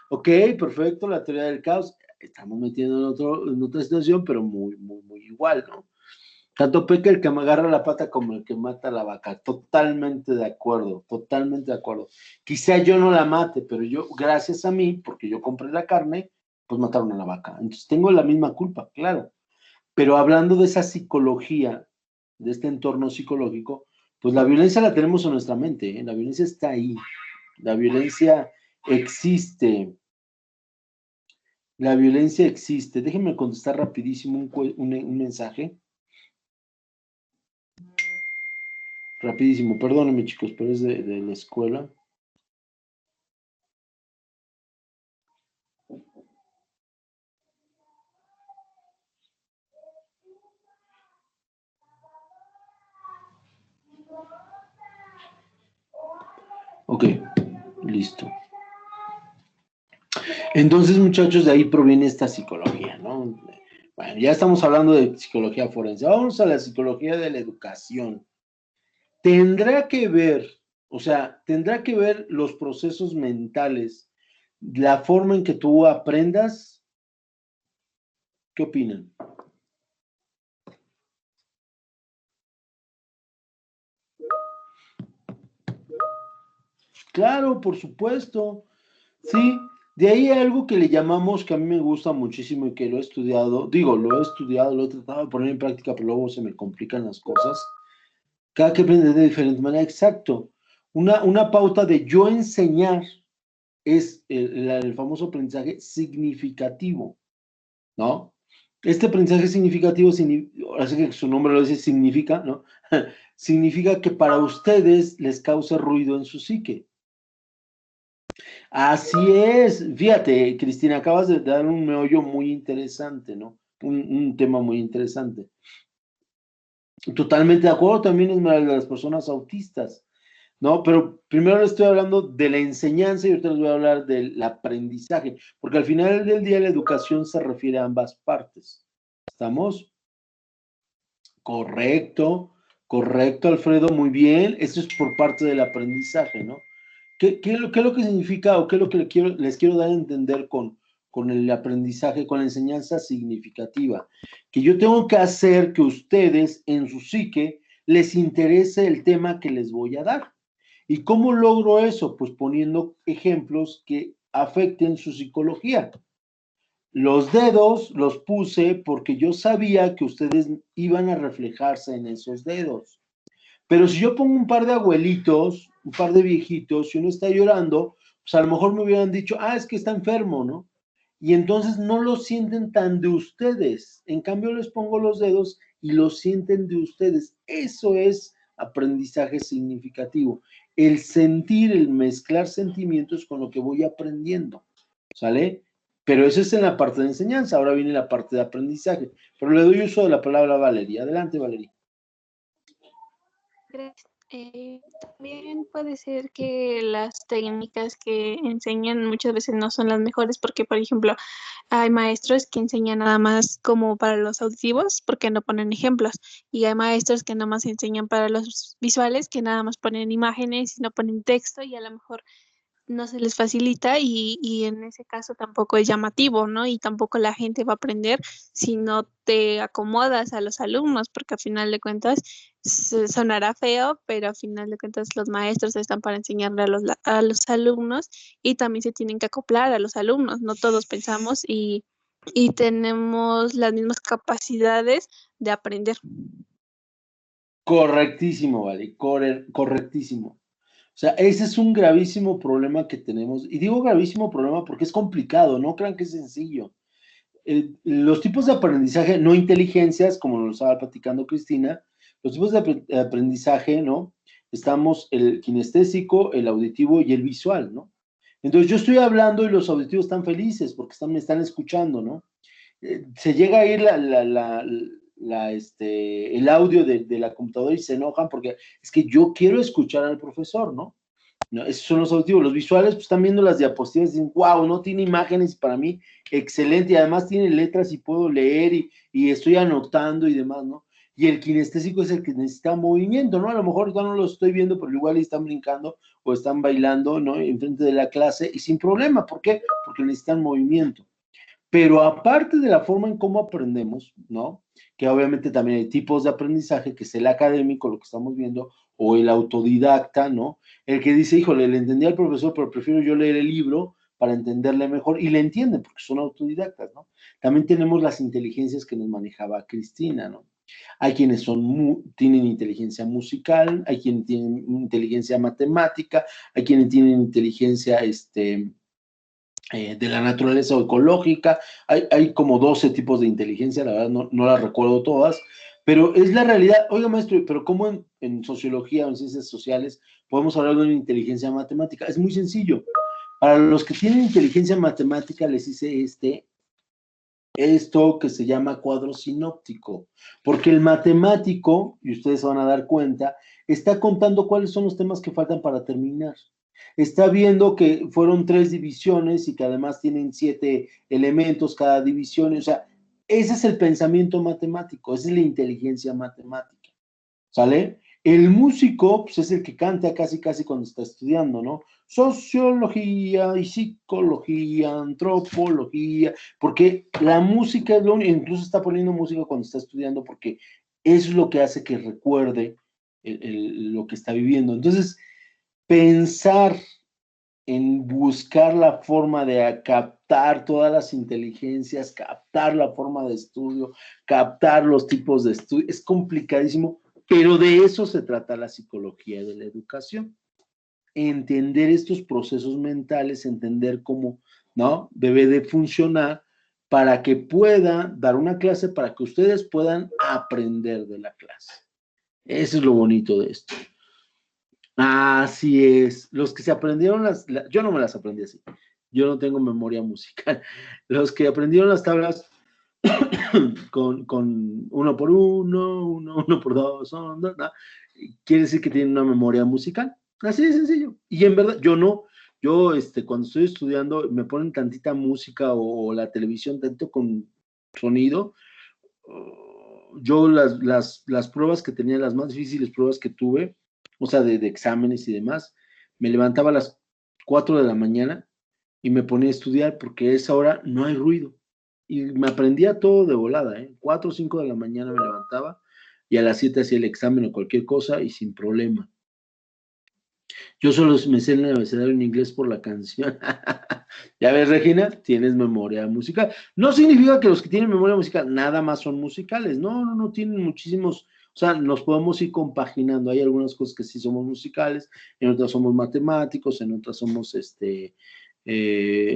Ok, perfecto, la teoría del caos, estamos metiendo en otra situación, pero muy igual, ¿no? Tanto peca el que me agarra la pata como el que mata a la vaca. Totalmente de acuerdo, totalmente de acuerdo. Quizá yo no la mate, pero yo, gracias a mí, porque yo compré la carne, pues mataron a la vaca. Entonces tengo la misma culpa, claro. Pero hablando de esa psicología, de este entorno psicológico, pues la violencia la tenemos en nuestra mente, ¿eh? La violencia está ahí. La violencia existe. La violencia existe. Déjenme contestar rapidísimo un mensaje. Rapidísimo, perdónenme chicos, pero es de la escuela. Ok, listo. Entonces, muchachos, de ahí proviene esta psicología, ¿no? Bueno, ya estamos hablando de psicología forense. Vamos a la psicología de la educación. Tendrá que ver, o sea, tendrá que ver los procesos mentales, la forma en que tú aprendas. ¿Qué opinan? Claro, por supuesto. Sí, de ahí hay algo que le llamamos, que a mí me gusta muchísimo y que lo he estudiado, lo he tratado de poner en práctica, pero luego se me complican las cosas. Cada que aprende de diferente manera, exacto. Una pauta de yo enseñar es el famoso aprendizaje significativo, ¿no? Este aprendizaje significativo, así que su nombre lo dice, significa, ¿no? Significa que para ustedes les causa ruido en su psique. Así es, fíjate, Cristina, acabas de dar un meollo muy interesante, ¿no? Un tema muy interesante. Totalmente de acuerdo, también es de las personas autistas, ¿no? Pero primero les estoy hablando de la enseñanza y ahorita les voy a hablar del aprendizaje, porque al final del día la educación se refiere a ambas partes. ¿Estamos? Correcto, correcto, Alfredo, muy bien. Esto es por parte del aprendizaje, ¿no? ¿Qué es lo que significa o qué es lo que les quiero dar a entender con el aprendizaje, con la enseñanza significativa? Que yo tengo que hacer que ustedes en su psique les interese el tema que les voy a dar. ¿Y cómo logro eso? Pues poniendo ejemplos que afecten su psicología. Los dedos los puse porque yo sabía que ustedes iban a reflejarse en esos dedos. Pero si yo pongo un par de abuelitos, un par de viejitos, si uno está llorando, pues a lo mejor me hubieran dicho, es que está enfermo, ¿no? Y entonces no lo sienten tan de ustedes. En cambio les pongo los dedos y lo sienten de ustedes. Eso es aprendizaje significativo. El sentir, el mezclar sentimientos con lo que voy aprendiendo, ¿sale? Pero eso es en la parte de enseñanza. Ahora viene la parte de aprendizaje. Pero le doy uso de la palabra a Valeria. Adelante, Valeria. Gracias. También puede ser que las técnicas que enseñan muchas veces no son las mejores porque, por ejemplo, hay maestros que enseñan nada más como para los auditivos porque no ponen ejemplos y hay maestros que nada más enseñan para los visuales que nada más ponen imágenes y no ponen texto y a lo mejor no se les facilita y en ese caso tampoco es llamativo, ¿no? Y tampoco la gente va a aprender si no te acomodas a los alumnos, porque al final de cuentas sonará feo, pero al final de cuentas los maestros están para enseñarle a los alumnos y también se tienen que acoplar a los alumnos, no todos pensamos y tenemos las mismas capacidades de aprender. Correctísimo, vale, correctísimo. O sea, ese es un gravísimo problema que tenemos. Y digo gravísimo problema porque es complicado, no crean que es sencillo. Los tipos de aprendizaje, no inteligencias, como nos estaba platicando Cristina, los tipos de aprendizaje, ¿no? Estamos el kinestésico, el auditivo y el visual, ¿no? Entonces yo estoy hablando y los auditivos están felices porque me están escuchando, ¿no? Se llega a ir el audio de la computadora y se enojan porque es que yo quiero escuchar al profesor, ¿no? ¿No? Esos son los auditivos. Los visuales, pues están viendo las diapositivas y dicen, wow, no tiene imágenes, para mí, excelente, y además tiene letras y puedo leer y estoy anotando y demás, ¿no? Y el kinestésico es el que necesita movimiento, ¿no? A lo mejor ya no lo estoy viendo, pero igual están brincando o están bailando, ¿no? Enfrente de la clase y sin problema. ¿Por qué? Porque necesitan movimiento. Pero aparte de la forma en cómo aprendemos, ¿no? Que obviamente también hay tipos de aprendizaje, que es el académico, lo que estamos viendo, o el autodidacta, ¿no? El que dice, híjole, le entendí al profesor, pero prefiero yo leer el libro para entenderle mejor, y le entienden, porque son autodidactas, ¿no? También tenemos las inteligencias que nos manejaba Cristina, ¿no? Hay quienes tienen inteligencia musical, hay quienes tienen inteligencia matemática, hay quienes tienen inteligencia, de la naturaleza o ecológica, hay como 12 tipos de inteligencia, la verdad no las recuerdo todas, pero es la realidad. Oiga, maestro, pero ¿cómo en sociología o en ciencias sociales podemos hablar de una inteligencia matemática? Es muy sencillo. Para los que tienen inteligencia matemática les hice esto que se llama cuadro sinóptico, porque el matemático, y ustedes se van a dar cuenta, está contando cuáles son los temas que faltan para terminar. Está viendo que fueron 3 divisiones y que además tienen 7 elementos cada división. O sea, ese es el pensamiento matemático, esa es la inteligencia matemática, ¿sale? El músico, pues es el que canta casi cuando está estudiando, ¿no? Sociología y psicología, antropología, porque la música es lo único, incluso está poniendo música cuando está estudiando porque es lo que hace que recuerde lo que está viviendo. Entonces, pensar en buscar la forma de captar todas las inteligencias, captar la forma de estudio, captar los tipos de estudio, es complicadísimo, pero de eso se trata la psicología de la educación. Entender estos procesos mentales, entender cómo, ¿no? Debe de funcionar para que pueda dar una clase, para que ustedes puedan aprender de la clase. Eso es lo bonito de esto. Así es. Los que se aprendieron yo no me las aprendí así. Yo no tengo memoria musical. Los que aprendieron las tablas con 1 por 1, 1 por 2, ¿no? Quiere decir que tienen una memoria musical. Así de sencillo. Y en verdad, yo no. Yo, cuando estoy estudiando, me ponen tantita música o la televisión tanto con sonido. Yo las pruebas que tenía, las más difíciles pruebas que tuve, o sea, de exámenes y demás, me levantaba a las 4 de la mañana y me ponía a estudiar porque a esa hora no hay ruido. Y me aprendía todo de volada, 4 o 5 de la mañana me levantaba y a las 7 hacía el examen o cualquier cosa y sin problema. Yo solo me sé el abecedario en inglés por la canción. Ya ves, Regina, tienes memoria musical. No significa que los que tienen memoria musical nada más son musicales. No, tienen muchísimos. O sea, nos podemos ir compaginando. Hay algunas cosas que sí somos musicales, en otras somos matemáticos, en otras somos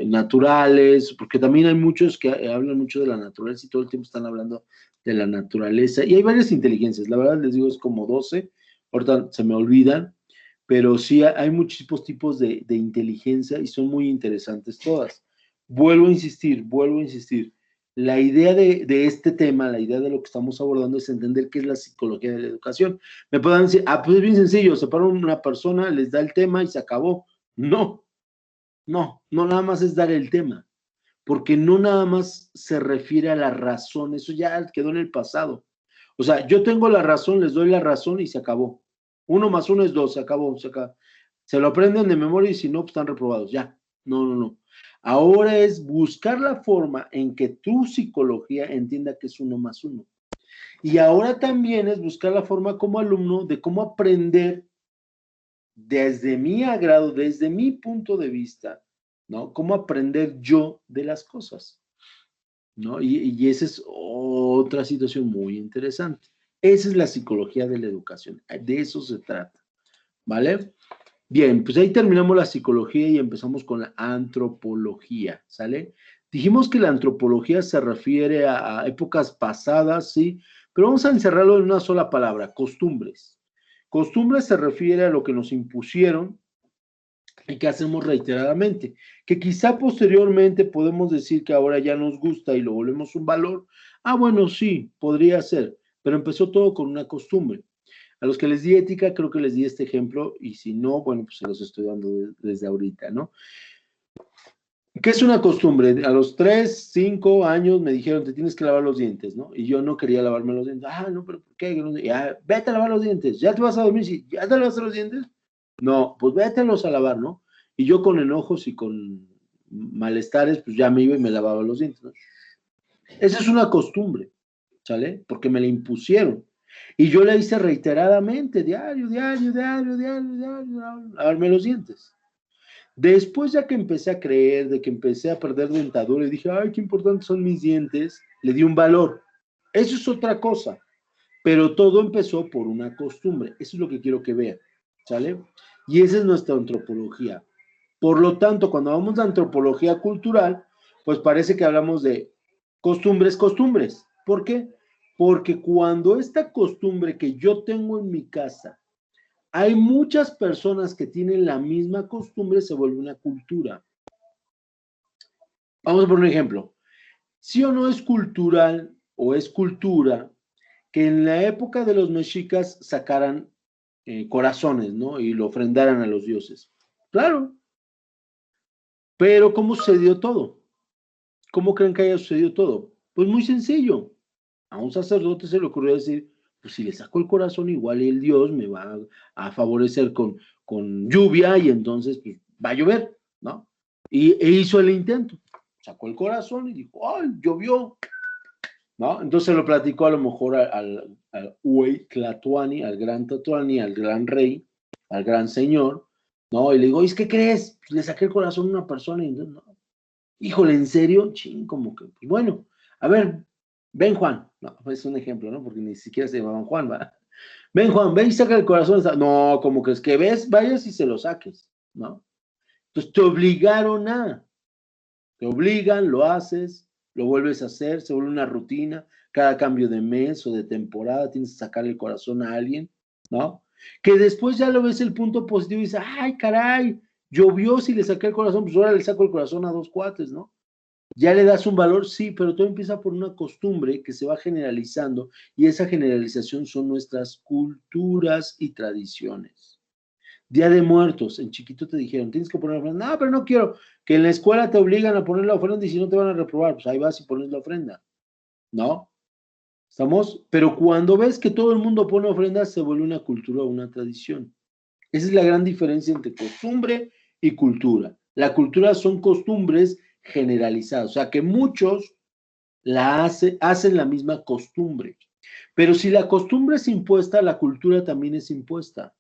naturales, porque también hay muchos que hablan mucho de la naturaleza y todo el tiempo están hablando de la naturaleza, y hay varias inteligencias, la verdad les digo, es como 12, ahorita se me olvidan, pero sí hay muchísimos tipos de inteligencia y son muy interesantes todas. Vuelvo a insistir, la idea de este tema, la idea de lo que estamos abordando es entender qué es la psicología de la educación. Me pueden decir, pues es bien sencillo, se para una persona, les da el tema y se acabó. No nada más es dar el tema, porque no nada más se refiere a la razón, eso ya quedó en el pasado. O sea, yo tengo la razón, les doy la razón y se acabó. 1 más 1 es 2, se acabó. Se lo aprenden de memoria y si no, pues están reprobados, ya. No. Ahora es buscar la forma en que tu psicología entienda que es 1 más 1. Y ahora también es buscar la forma como alumno de cómo aprender desde mi agrado, desde mi punto de vista, ¿no? Cómo aprender yo de las cosas, ¿no? Y esa es otra situación muy interesante. Esa es la psicología de la educación, de eso se trata, ¿vale? Bien, pues ahí terminamos la psicología y empezamos con la antropología, ¿sale? Dijimos que la antropología se refiere a épocas pasadas, sí, pero vamos a encerrarlo en una sola palabra, costumbres. Costumbres se refiere a lo que nos impusieron y que hacemos reiteradamente, que quizá posteriormente podemos decir que ahora ya nos gusta y lo volvemos un valor. Bueno, sí, podría ser, pero empezó todo con una costumbre. A los que les di ética, creo que les di este ejemplo, y si no, bueno, pues se los estoy dando desde ahorita, ¿no? ¿Qué es una costumbre? A los 3, 5 años me dijeron, te tienes que lavar los dientes, ¿no? Y yo no quería lavarme los dientes. No, pero ¿por qué? Ya, vete a lavar los dientes. ¿Ya te vas a dormir? Sí, ¿ya te lavaste los dientes? No, pues vételos a lavar, ¿no? Y yo con enojos y con malestares, pues ya me iba y me lavaba los dientes, ¿no? Esa es una costumbre, ¿sale? Porque me la impusieron. Y yo la hice reiteradamente, diario, lavarme los dientes. Después, ya que empecé a creer, de que empecé a perder dentadura y dije, ay, qué importantes son mis dientes, le di un valor. Eso es otra cosa. Pero todo empezó por una costumbre. Eso es lo que quiero que vean, ¿sale? Y esa es nuestra antropología. Por lo tanto, cuando hablamos de antropología cultural, pues parece que hablamos de costumbres. ¿Por qué? Porque cuando esta costumbre que yo tengo en mi casa, hay muchas personas que tienen la misma costumbre, se vuelve una cultura. Vamos a poner un ejemplo. ¿Sí o no es cultural o es cultura que en la época de los mexicas sacaran corazones, ¿no? Y lo ofrendaran a los dioses? Claro. Pero ¿cómo sucedió todo? ¿Cómo creen que haya sucedido todo? Pues muy sencillo. A un sacerdote se le ocurrió decir, pues si le saco el corazón, igual el Dios me va a favorecer con lluvia y entonces pues, va a llover, ¿no? E hizo el intento. Sacó el corazón y dijo, ¡ay, llovió! ¿No? Entonces lo platicó a lo mejor al Huey Tlatoani, al gran Tlatoani, al gran rey, al gran señor, ¿no? Y le digo, ¿y qué crees? Pues le saqué el corazón a una persona y entonces, no. Híjole, ¿en serio? Ching, como que, pues bueno, a ver, ven Juan, no, es un ejemplo, ¿no? Porque ni siquiera se llamaban Juan, ¿va? Ven Juan, ven y saca el corazón. No, como que es que ves, vayas y se lo saques, ¿no? Entonces te obligan, lo haces, lo vuelves a hacer, se vuelve una rutina, cada cambio de mes o de temporada tienes que sacar el corazón a alguien, ¿no? Que después ya lo ves el punto positivo y dices, ay, caray, llovió, si le saqué el corazón, pues ahora le saco el corazón a 2 cuates, ¿no? Ya le das un valor, sí, pero todo empieza por una costumbre que se va generalizando y esa generalización son nuestras culturas y tradiciones. Día de Muertos, en chiquito te dijeron, tienes que poner ofrenda. No, pero no quiero, que en la escuela te obligan a poner la ofrenda y si no te van a reprobar, pues ahí vas y pones la ofrenda, ¿no? ¿Estamos? Pero cuando ves que todo el mundo pone ofrendas, se vuelve una cultura o una tradición. Esa es la gran diferencia entre costumbre y cultura. La cultura son costumbres generalizadas, o sea que muchos hacen la misma costumbre. Pero si la costumbre es impuesta, la cultura también es impuesta.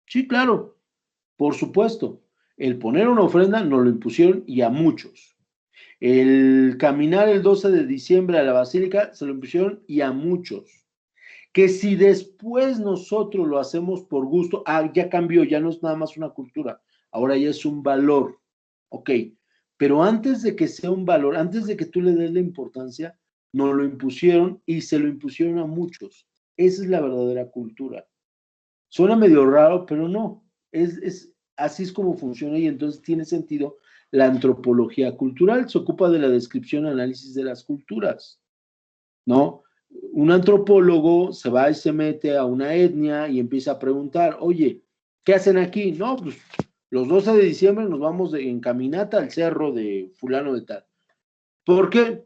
Sí, claro, por supuesto. El poner una ofrenda nos lo impusieron y a muchos. El caminar el 12 de diciembre a la basílica se lo impusieron y a muchos. Que si después nosotros lo hacemos por gusto, ya cambió, ya no es nada más una cultura, ahora ya es un valor. Ok, pero antes de que sea un valor, antes de que tú le des la importancia, nos lo impusieron y se lo impusieron a muchos. Esa es la verdadera cultura. Suena medio raro, pero no. Así es como funciona y entonces tiene sentido la antropología cultural. Se ocupa de la descripción y análisis de las culturas, ¿no? Un antropólogo se va y se mete a una etnia y empieza a preguntar, oye, ¿qué hacen aquí? No, pues los 12 de diciembre nos vamos en caminata al cerro de fulano de tal. ¿Por qué?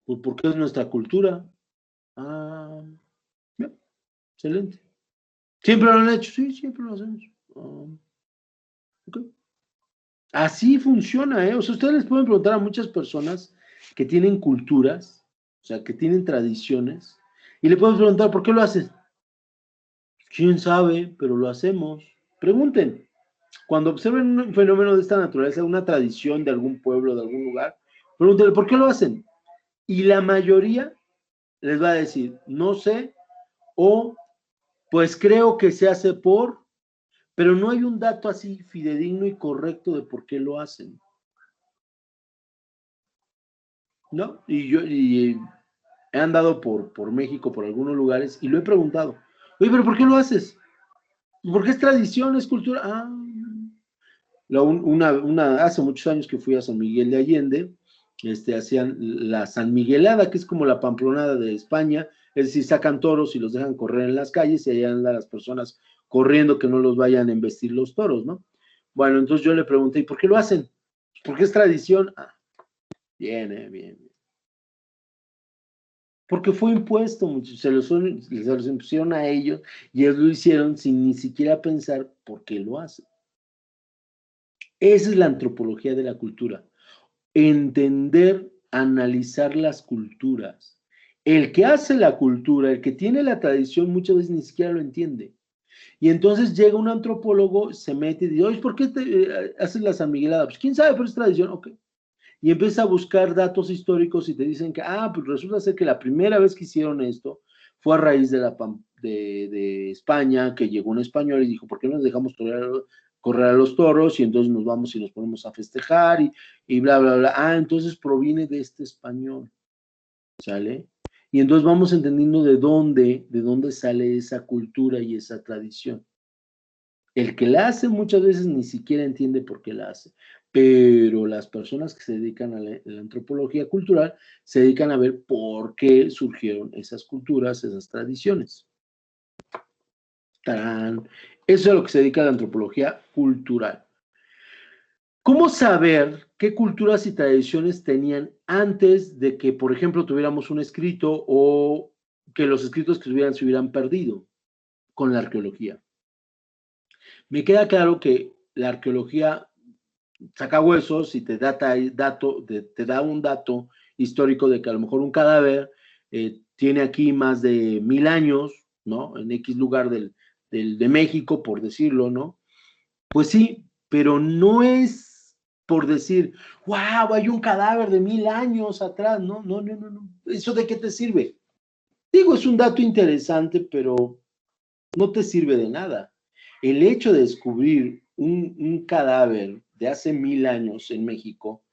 Pues porque es nuestra cultura. Ah, bien, excelente. ¿Siempre lo han hecho? Sí, siempre lo hacemos. Okay. Así funciona, ¿eh? O sea, ustedes les pueden preguntar a muchas personas que tienen culturas, o sea, que tienen tradiciones, y le pueden preguntar, ¿por qué lo hacen? ¿Quién sabe? Pero lo hacemos. Pregunten. Cuando observen un fenómeno de esta naturaleza, una tradición de algún pueblo, de algún lugar, pregúntenle, ¿por qué lo hacen? Y la mayoría les va a decir, no sé, o pues creo que se hace por, pero no hay un dato así fidedigno y correcto de por qué lo hacen. ¿No? Y he andado por México, por algunos lugares, y lo he preguntado, oye, ¿pero por qué lo haces? Porque es tradición, es cultura. Hace muchos años que fui a San Miguel de Allende, hacían la San Miguelada, que es como la pamplonada de España, es decir, sacan toros y los dejan correr en las calles y allá andan las personas corriendo que no los vayan a embestir los toros, ¿no? Bueno, entonces yo le pregunté, ¿y por qué lo hacen? Porque es tradición. Bien, bien. Porque fue impuesto, muchachos, se los impusieron a ellos y ellos lo hicieron sin ni siquiera pensar por qué lo hacen. Esa es la antropología de la cultura. Entender, analizar las culturas. El que hace la cultura, el que tiene la tradición, muchas veces ni siquiera lo entiende. Y entonces llega un antropólogo, se mete y dice, oye, ¿por qué haces la San Miguelada? Pues quién sabe, pero es tradición, ok. Y empieza a buscar datos históricos y te dicen que, pues resulta ser que la primera vez que hicieron esto fue a raíz de España, que llegó un español y dijo, ¿por qué no nos dejamos correr a los toros? Y entonces nos vamos y nos ponemos a festejar y bla, bla, bla. Entonces proviene de este español, ¿sale? Y entonces vamos entendiendo de dónde sale esa cultura y esa tradición. El que la hace muchas veces ni siquiera entiende por qué la hace, pero las personas que se dedican a la antropología cultural se dedican a ver por qué surgieron esas culturas, esas tradiciones. ¡Tarán! Eso es a lo que se dedica la antropología cultural. ¿Cómo saber qué culturas y tradiciones tenían antes de que, por ejemplo, tuviéramos un escrito o que los escritos que tuvieran se hubieran perdido con la arqueología? Me queda claro que la arqueología saca huesos y te da un dato histórico de que a lo mejor un cadáver tiene aquí más de 1000 años, ¿no? En X lugar de México, por decirlo, ¿no? Pues sí, pero no es por decir, wow, hay un cadáver de 1000 años atrás, no. ¿Eso de qué te sirve? Digo, es un dato interesante, pero no te sirve de nada. El hecho de descubrir un cadáver de hace 1000 años en México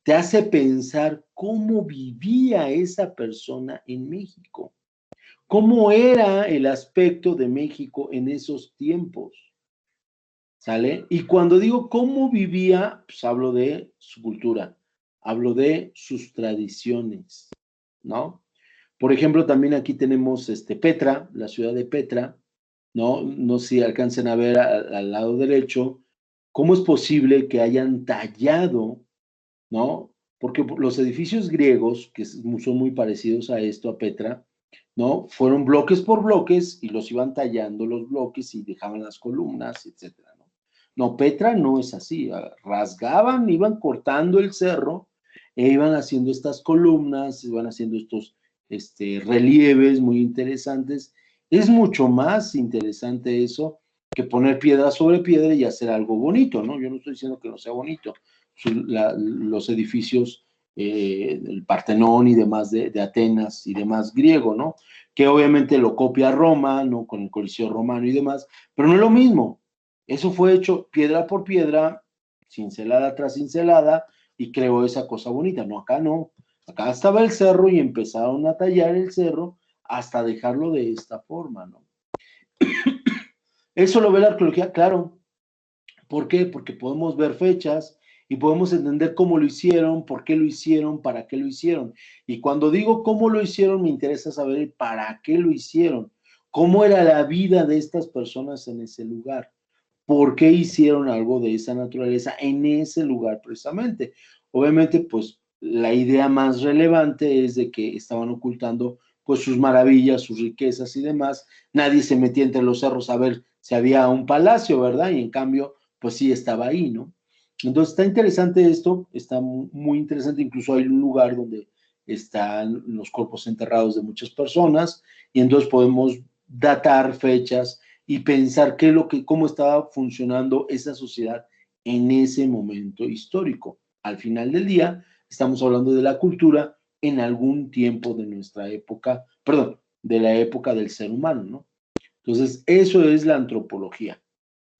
te hace pensar cómo vivía esa persona en México, cómo era el aspecto de México en esos tiempos, ¿sale? Y cuando digo cómo vivía, pues hablo de su cultura, hablo de sus tradiciones, ¿no? Por ejemplo, también aquí tenemos Petra, la ciudad de Petra, ¿no? No sé si alcancen a ver al lado derecho, cómo es posible que hayan tallado, ¿no? Porque los edificios griegos, que son muy parecidos a esto, a Petra, ¿no? Fueron bloques por bloques y los iban tallando los bloques y dejaban las columnas, etcétera, ¿no? No, Petra no es así, rasgaban, iban cortando el cerro e iban haciendo estas columnas, iban haciendo estos relieves muy interesantes. Es mucho más interesante eso que poner piedra sobre piedra y hacer algo bonito, ¿no? Yo no estoy diciendo que no sea bonito. Los edificios, el Partenón y demás de Atenas y demás griego, ¿no? Que obviamente lo copia Roma, ¿no? Con el Coliseo romano y demás, pero no es lo mismo. Eso fue hecho piedra por piedra, cincelada tras cincelada, y creó esa cosa bonita. No, acá no. Acá estaba el cerro y empezaron a tallar el cerro hasta dejarlo de esta forma, ¿no? Eso lo ve la arqueología, claro. ¿Por qué? Porque podemos ver fechas y podemos entender cómo lo hicieron, por qué lo hicieron, para qué lo hicieron. Y cuando digo cómo lo hicieron, me interesa saber para qué lo hicieron, cómo era la vida de estas personas en ese lugar, por qué hicieron algo de esa naturaleza en ese lugar precisamente. Obviamente, pues la idea más relevante es de que estaban ocultando pues sus maravillas, sus riquezas y demás. Nadie se metía entre los cerros a ver si había un palacio, ¿verdad? Y en cambio, pues sí estaba ahí, ¿no? Entonces está interesante esto, está muy interesante, incluso hay un lugar donde están los cuerpos enterrados de muchas personas y entonces podemos datar fechas y pensar qué es lo que, cómo estaba funcionando esa sociedad en ese momento histórico. Al final del día, estamos hablando de la cultura en algún tiempo de nuestra época, perdón, de la época del ser humano, ¿no? Entonces, eso es la antropología.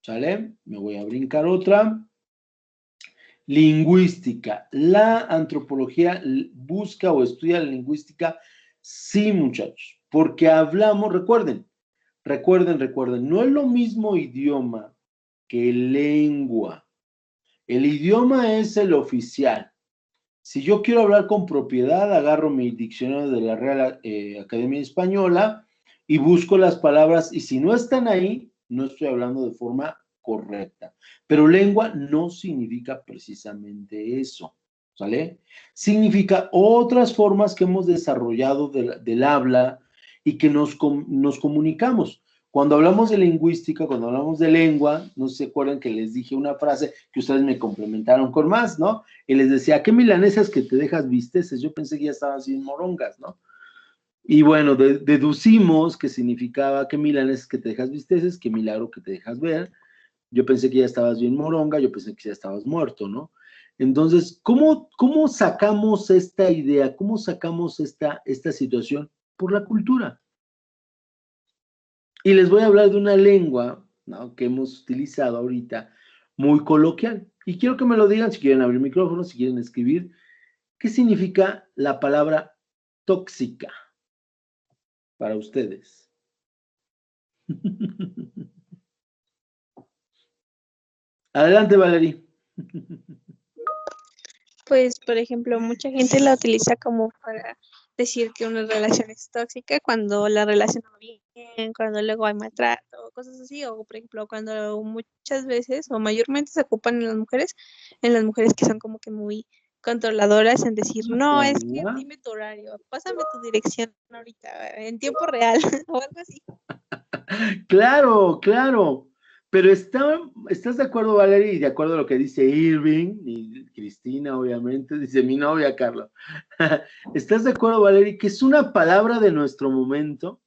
¿Sale? Me voy a brincar otra. Lingüística. ¿La antropología busca o estudia la lingüística? Sí, muchachos, porque hablamos, recuerden, no es lo mismo idioma que lengua. El idioma es el oficial. Si yo quiero hablar con propiedad, agarro mi diccionario de la Real Academia Española y busco las palabras, y si no están ahí, no estoy hablando de forma correcta. Pero lengua no significa precisamente eso, ¿sale? Significa otras formas que hemos desarrollado del habla y que nos comunicamos. Cuando hablamos de lingüística, cuando hablamos de lengua, no se acuerdan que les dije una frase que ustedes me complementaron con más, ¿no? Y les decía, ¿qué milanesas que te dejas visteces? Yo pensé que ya estaban sin morongas, ¿no? Y bueno, deducimos que significaba qué milanesas que te dejas visteces, qué milagro que te dejas ver. Yo pensé que ya estabas bien moronga, yo pensé que ya estabas muerto, ¿no? Entonces, ¿cómo sacamos esta idea? ¿Cómo sacamos esta situación? Por la cultura. Y les voy a hablar de una lengua, ¿no?, que hemos utilizado ahorita, muy coloquial. Y quiero que me lo digan si quieren abrir micrófono, si quieren escribir. ¿Qué significa la palabra tóxica para ustedes? Adelante, Valerie. Pues, por ejemplo, mucha gente la utiliza como para decir que una relación es tóxica cuando la relación no va bien, cuando luego hay maltrato, cosas así, o por ejemplo, cuando muchas veces o mayormente se ocupan en las mujeres que son como que muy controladoras en decir, no, es que dime tu horario, pásame tu dirección ahorita, en tiempo real, o algo así. Claro, claro. Pero ¿estás de acuerdo, Valerie? Y de acuerdo a lo que dice Irving y Cristina, obviamente, dice mi novia, Carla. ¿Estás de acuerdo, Valerie, que es una palabra de nuestro momento?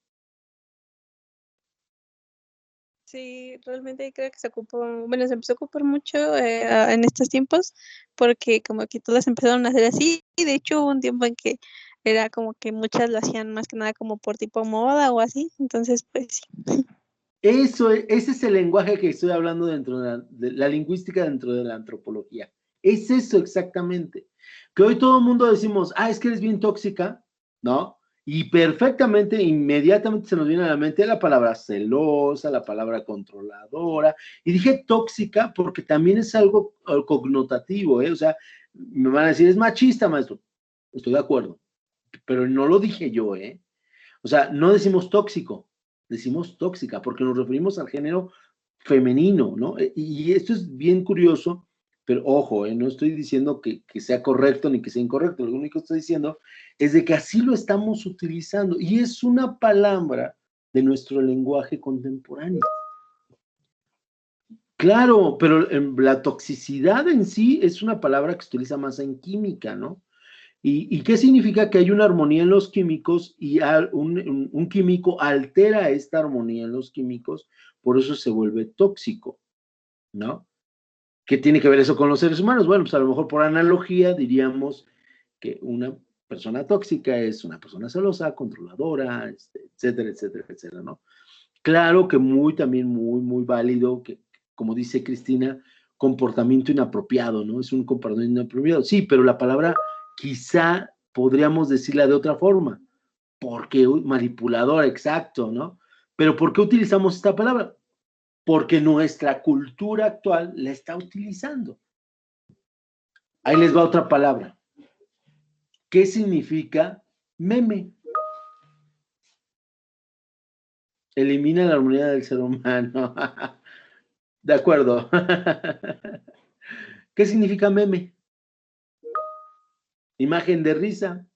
Sí, realmente creo que se ocupó, bueno, se empezó a ocupar mucho en estos tiempos porque como que todas empezaron a hacer así y de hecho hubo un tiempo en que era como que muchas lo hacían más que nada como por tipo moda o así, entonces pues sí. Ese es el lenguaje que estoy hablando dentro de la lingüística dentro de la antropología. Es eso exactamente. Que hoy todo el mundo decimos, es que eres bien tóxica, ¿no? Y perfectamente, inmediatamente se nos viene a la mente la palabra celosa, la palabra controladora. Y dije tóxica porque también es algo connotativo, ¿eh? O sea, me van a decir, es machista, maestro. Estoy de acuerdo. Pero no lo dije yo, ¿eh? O sea, no decimos tóxico, decimos tóxica, porque nos referimos al género femenino, ¿no? Y esto es bien curioso, pero ojo, no estoy diciendo que sea correcto ni que sea incorrecto, lo único que estoy diciendo es de que así lo estamos utilizando y es una palabra de nuestro lenguaje contemporáneo. Claro, pero la toxicidad en sí es una palabra que se utiliza más en química, ¿no? ¿Y qué significa? Que hay una armonía en los químicos y un químico altera esta armonía en los químicos, por eso se vuelve tóxico, ¿no? ¿Qué tiene que ver eso con los seres humanos? Bueno, pues a lo mejor por analogía diríamos que una persona tóxica es una persona celosa, controladora, etcétera, etcétera, etcétera, ¿no? Claro que también muy válido, que como dice Cristina, comportamiento inapropiado, ¿no? Es un comportamiento inapropiado. Sí, pero la palabra quizá podríamos decirla de otra forma. Porque manipulador, exacto, ¿no? Pero ¿por qué utilizamos esta palabra? Porque nuestra cultura actual la está utilizando. Ahí les va otra palabra. ¿Qué significa meme? Elimina la armonía del ser humano. De acuerdo. ¿Qué significa meme? Imagen de risa.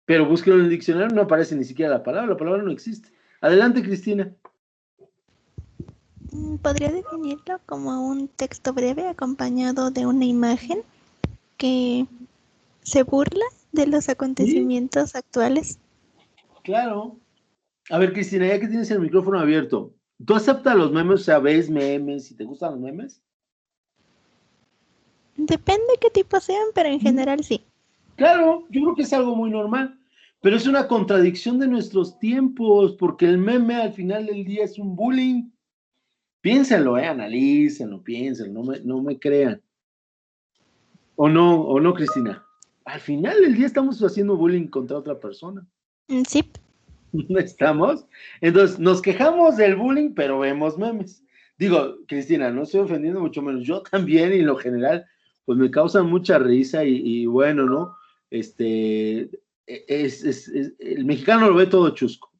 Pero búsquelo en el diccionario, no aparece ni siquiera la palabra no existe. Adelante, Cristina. Podría definirlo como un texto breve acompañado de una imagen que se burla de los acontecimientos actuales. Claro. A ver, Cristina, ya que tienes el micrófono abierto, ¿tú aceptas los memes? O sea, ¿ves memes y te gustan los memes? Depende qué tipo sean, pero en general sí. Claro, yo creo que es algo muy normal, pero es una contradicción de nuestros tiempos, porque el meme al final del día es un bullying. Piénsenlo, analícenlo, piénsenlo, no me crean. ¿O no, Cristina? Al final del día estamos haciendo bullying contra otra persona. Sí. ¿No estamos? Entonces, nos quejamos del bullying, pero vemos memes. Digo, Cristina, no estoy ofendiendo mucho menos. Yo también, y en lo general, pues me causan mucha risa y bueno, ¿no? El mexicano lo ve todo chusco,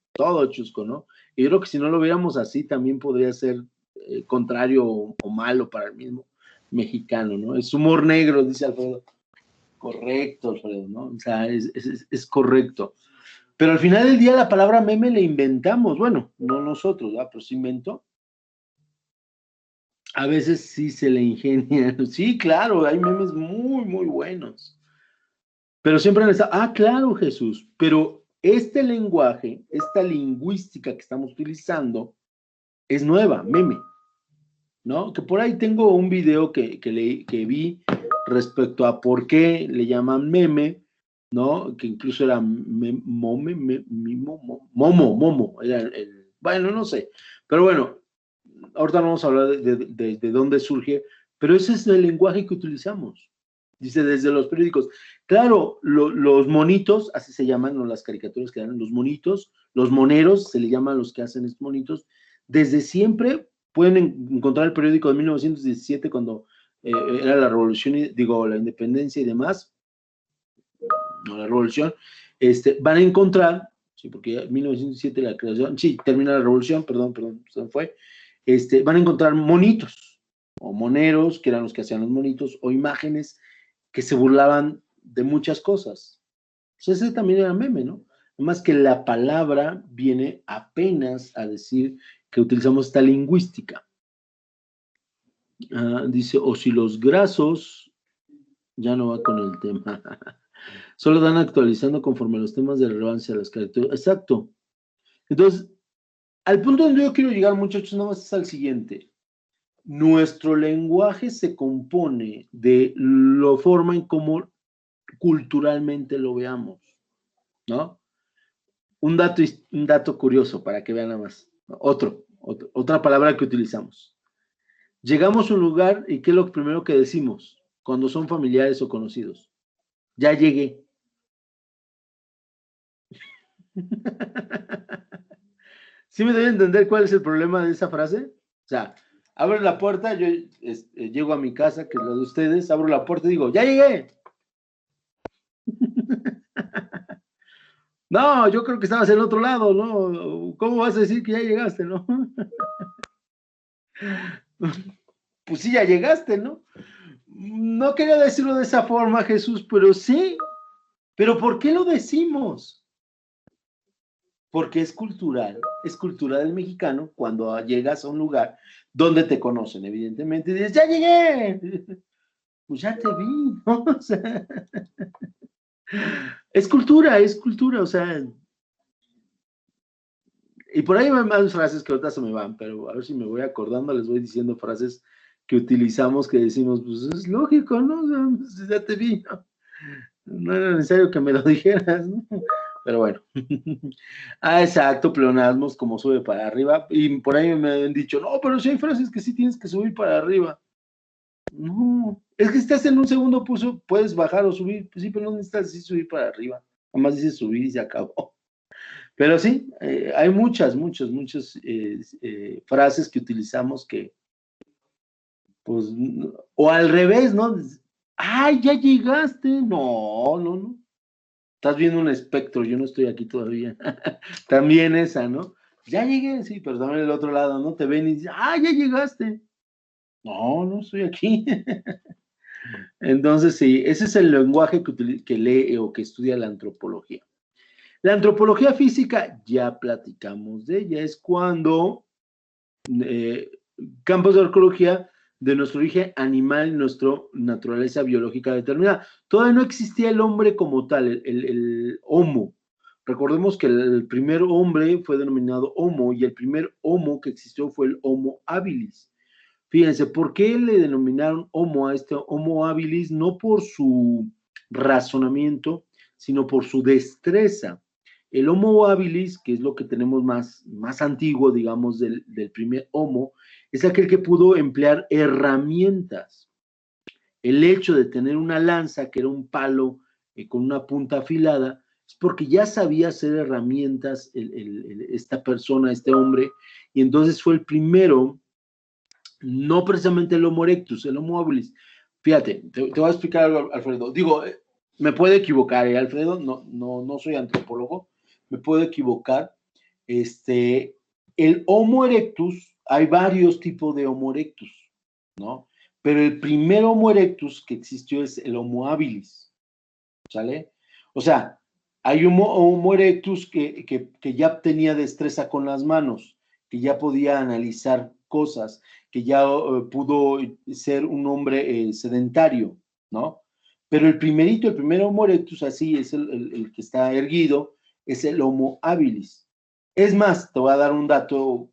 ¿no? Y yo creo que si no lo viéramos así, también podría ser contrario o malo para el mismo mexicano, ¿no? Es humor negro, dice Alfredo. Correcto, Alfredo, ¿no? O sea, es correcto. Pero al final del día la palabra meme la inventamos. Bueno, no nosotros, ¿verdad? Pero se inventó. A veces sí se le ingenia. Sí, claro, hay memes muy, muy buenos. Pero siempre han estado, claro, Jesús, pero este lenguaje, esta lingüística que estamos utilizando es nueva, meme, ¿no? Que por ahí tengo un video que vi respecto a por qué le llaman meme, ¿no? Que incluso era momo, era bueno, no sé, pero bueno, ahorita no vamos a hablar de dónde surge, pero ese es el lenguaje que utilizamos. Dice, desde los periódicos. Claro, los monitos, así se llaman, ¿no? Las caricaturas que dan los monitos, los moneros, se le llaman los que hacen estos monitos. Desde siempre pueden encontrar el periódico de 1917, cuando era la revolución, la independencia y demás, no la revolución, van a encontrar, sí, porque en 1917 la creación, sí, termina la revolución, perdón, se fue, van a encontrar monitos, o moneros, que eran los que hacían los monitos, o imágenes que se burlaban de muchas cosas. Pues ese también era meme, ¿no? Además que la palabra viene apenas a decir que utilizamos esta lingüística. Dice, o si los grasos, ya no va con el tema. Solo dan actualizando conforme a los temas de relevancia de las características. Exacto. Entonces, al punto donde yo quiero llegar, muchachos, nada más es al siguiente. Nuestro lenguaje se compone de la forma en cómo culturalmente lo veamos, ¿no? Un dato curioso para que vean nada más. Otra palabra que utilizamos. Llegamos a un lugar y ¿qué es lo primero que decimos cuando son familiares o conocidos? Ya llegué. ¿Sí me deben entender cuál es el problema de esa frase? O sea, abro la puerta, yo llego a mi casa, que es la de ustedes, abro la puerta y digo, ¡ya llegué! No, yo creo que estabas en el otro lado, ¿no? ¿Cómo vas a decir que ya llegaste, no? Pues sí, ya llegaste, ¿no? No quería decirlo de esa forma, Jesús, pero sí. ¿Pero por qué lo decimos? Porque es cultura del mexicano cuando llegas a un lugar donde te conocen, evidentemente, y dices, ¡ya llegué! Pues ya te vi, ¿no? O sea, es cultura, o sea, y por ahí hay más frases que ahorita se me van, pero a ver si me voy acordando, les voy diciendo frases que utilizamos, que decimos, pues es lógico, ¿no? O sea, pues ya te vi, ¿no? No era necesario que me lo dijeras, ¿no? Pero bueno. Exacto, pleonasmos como sube para arriba. Y por ahí me han dicho, no, pero sí hay frases que sí tienes que subir para arriba. No, es que estás en un segundo piso, puedes bajar o subir, pues sí, pero no necesitas así subir para arriba. Nada más dice subir y se acabó. Pero sí, hay muchas frases que utilizamos que, pues, o al revés, ¿no? ¡Ay, ya llegaste! No. Estás viendo un espectro, yo no estoy aquí todavía. También esa, ¿no? Ya llegué, sí, pero también el otro lado, ¿no? Te ven y dicen, ¡ah, ya llegaste! No estoy aquí. Entonces, sí, ese es el lenguaje que lee o que estudia la antropología. La antropología física, ya platicamos de ella, es cuando eh, campos de arqueología de nuestro origen animal, nuestra naturaleza biológica determinada. Todavía no existía el hombre como tal, el homo. Recordemos que el primer hombre fue denominado homo y el primer homo que existió fue el Homo habilis. Fíjense, ¿por qué le denominaron homo a este Homo habilis? No por su razonamiento, sino por su destreza. El Homo habilis, que es lo que tenemos más antiguo, digamos, del primer Homo, es aquel que pudo emplear herramientas. El hecho de tener una lanza, que era un palo con una punta afilada, es porque ya sabía hacer herramientas esta persona, este hombre, y entonces fue el primero, no precisamente el Homo erectus, el Homo habilis. Fíjate, te voy a explicar algo, Alfredo. Digo, me puedo equivocar, Alfredo, no soy antropólogo, me puedo equivocar. El Homo erectus, hay varios tipos de Homo erectus, ¿no? Pero el primer Homo erectus que existió es el Homo habilis, ¿sale? O sea, hay un Homo erectus que ya tenía destreza con las manos, que ya podía analizar cosas, que ya pudo ser un hombre sedentario, ¿no? Pero el primer Homo erectus, así es el que está erguido, es el Homo habilis. Es más, te voy a dar un dato,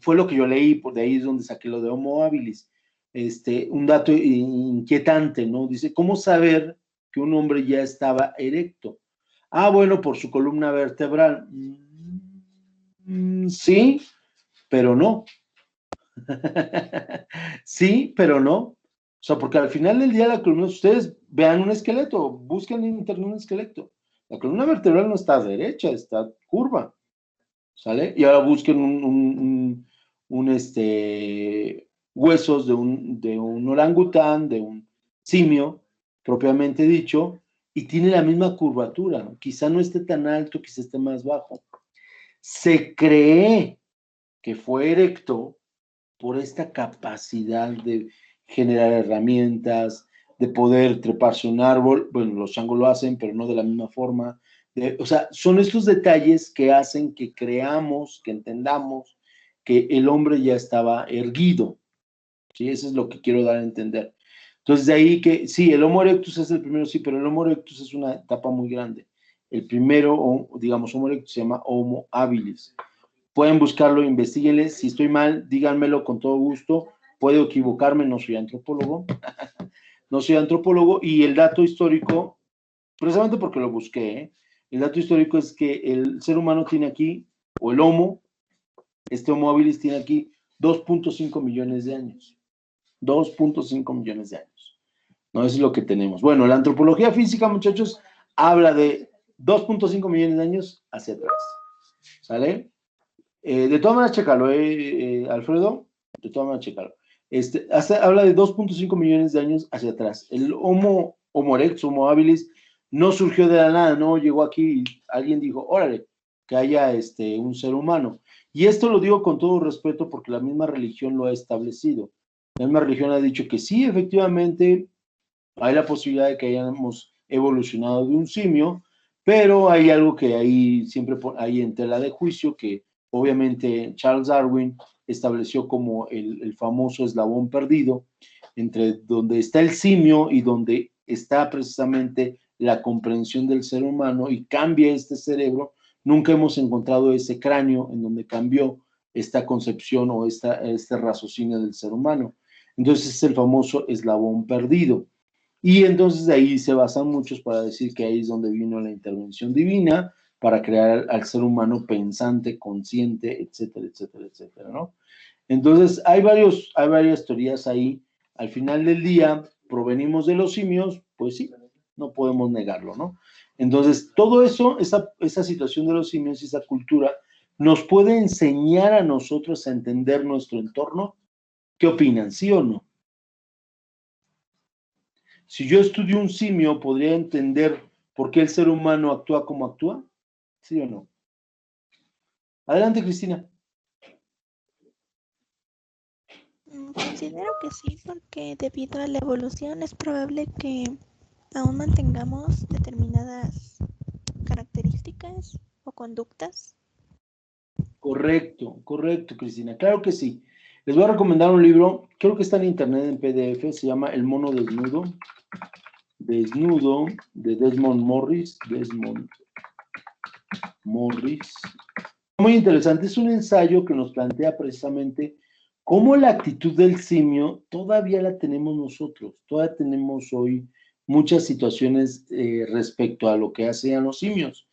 fue lo que yo leí, por de ahí es donde saqué lo de Homo habilis. Un dato inquietante, ¿no? Dice, ¿cómo saber que un hombre ya estaba erecto? Ah, bueno, por su columna vertebral. Sí, pero no. Sí, pero no. O sea, porque al final del día la columna, ustedes vean un esqueleto, busquen en internet un esqueleto. La columna vertebral no está derecha, está curva, ¿sale? Y ahora busquen huesos de un orangután, de un simio, propiamente dicho, y tiene la misma curvatura. Quizá no esté tan alto, quizá esté más bajo. Se cree que fue erecto por esta capacidad de generar herramientas, de poder treparse un árbol. Bueno, los changos lo hacen, pero no de la misma forma. O sea, son estos detalles que hacen que creamos, que entendamos que el hombre ya estaba erguido. ¿Sí? Eso es lo que quiero dar a entender. Entonces, de ahí que, sí, el Homo erectus es el primero, sí, pero el Homo erectus es una etapa muy grande. El primero, digamos, Homo erectus se llama Homo habilis. Pueden buscarlo, investiguenle. Si estoy mal, díganmelo con todo gusto. Puedo equivocarme, no soy antropólogo. No soy antropólogo. Y el dato histórico, precisamente porque lo busqué, el dato histórico es que el ser humano tiene aquí, o el Homo, este Homo habilis tiene aquí 2.5 millones de años. 2.5 millones de años. No, eso es lo que tenemos. Bueno, la antropología física, muchachos, habla de 2.5 millones de años hacia atrás. ¿Sale? De todas maneras, chécalo, Alfredo, de todas maneras, chécalo. Habla de 2.5 millones de años hacia atrás. El Homo erectus, Homo habilis, no surgió de la nada, no llegó aquí y alguien dijo, órale, que haya un ser humano. Y esto lo digo con todo respeto porque la misma religión lo ha establecido. La misma religión ha dicho que sí, efectivamente, hay la posibilidad de que hayamos evolucionado de un simio, pero hay algo que ahí siempre hay en tela de juicio, que obviamente Charles Darwin estableció como el famoso eslabón perdido entre donde está el simio y donde está precisamente la comprensión del ser humano y cambia este cerebro. Nunca hemos encontrado ese cráneo en donde cambió esta concepción o este raciocinio del ser humano. Entonces es el famoso eslabón perdido. Y entonces de ahí se basan muchos para decir que ahí es donde vino la intervención divina para crear al ser humano pensante, consciente, etcétera, etcétera, etcétera, ¿no? Entonces hay varias teorías ahí. Al final del día, provenimos de los simios, pues sí, no podemos negarlo, ¿no? Entonces, todo eso, esa situación de los simios y esa cultura, nos puede enseñar a nosotros a entender nuestro entorno. ¿Qué opinan? ¿Sí o no? Si yo estudio un simio, ¿podría entender por qué el ser humano actúa como actúa? ¿Sí o no? Adelante, Cristina. Considero que sí, porque debido a la evolución es probable que aún mantengamos determinadas características o conductas. Correcto, correcto, Cristina. Claro que sí. Les voy a recomendar un libro, creo que está en internet en PDF, se llama El mono desnudo. Desnudo, de Desmond Morris. Desmond Morris. Muy interesante, es un ensayo que nos plantea precisamente cómo la actitud del simio todavía la tenemos nosotros, todavía tenemos hoy muchas situaciones respecto a lo que hacían los simios.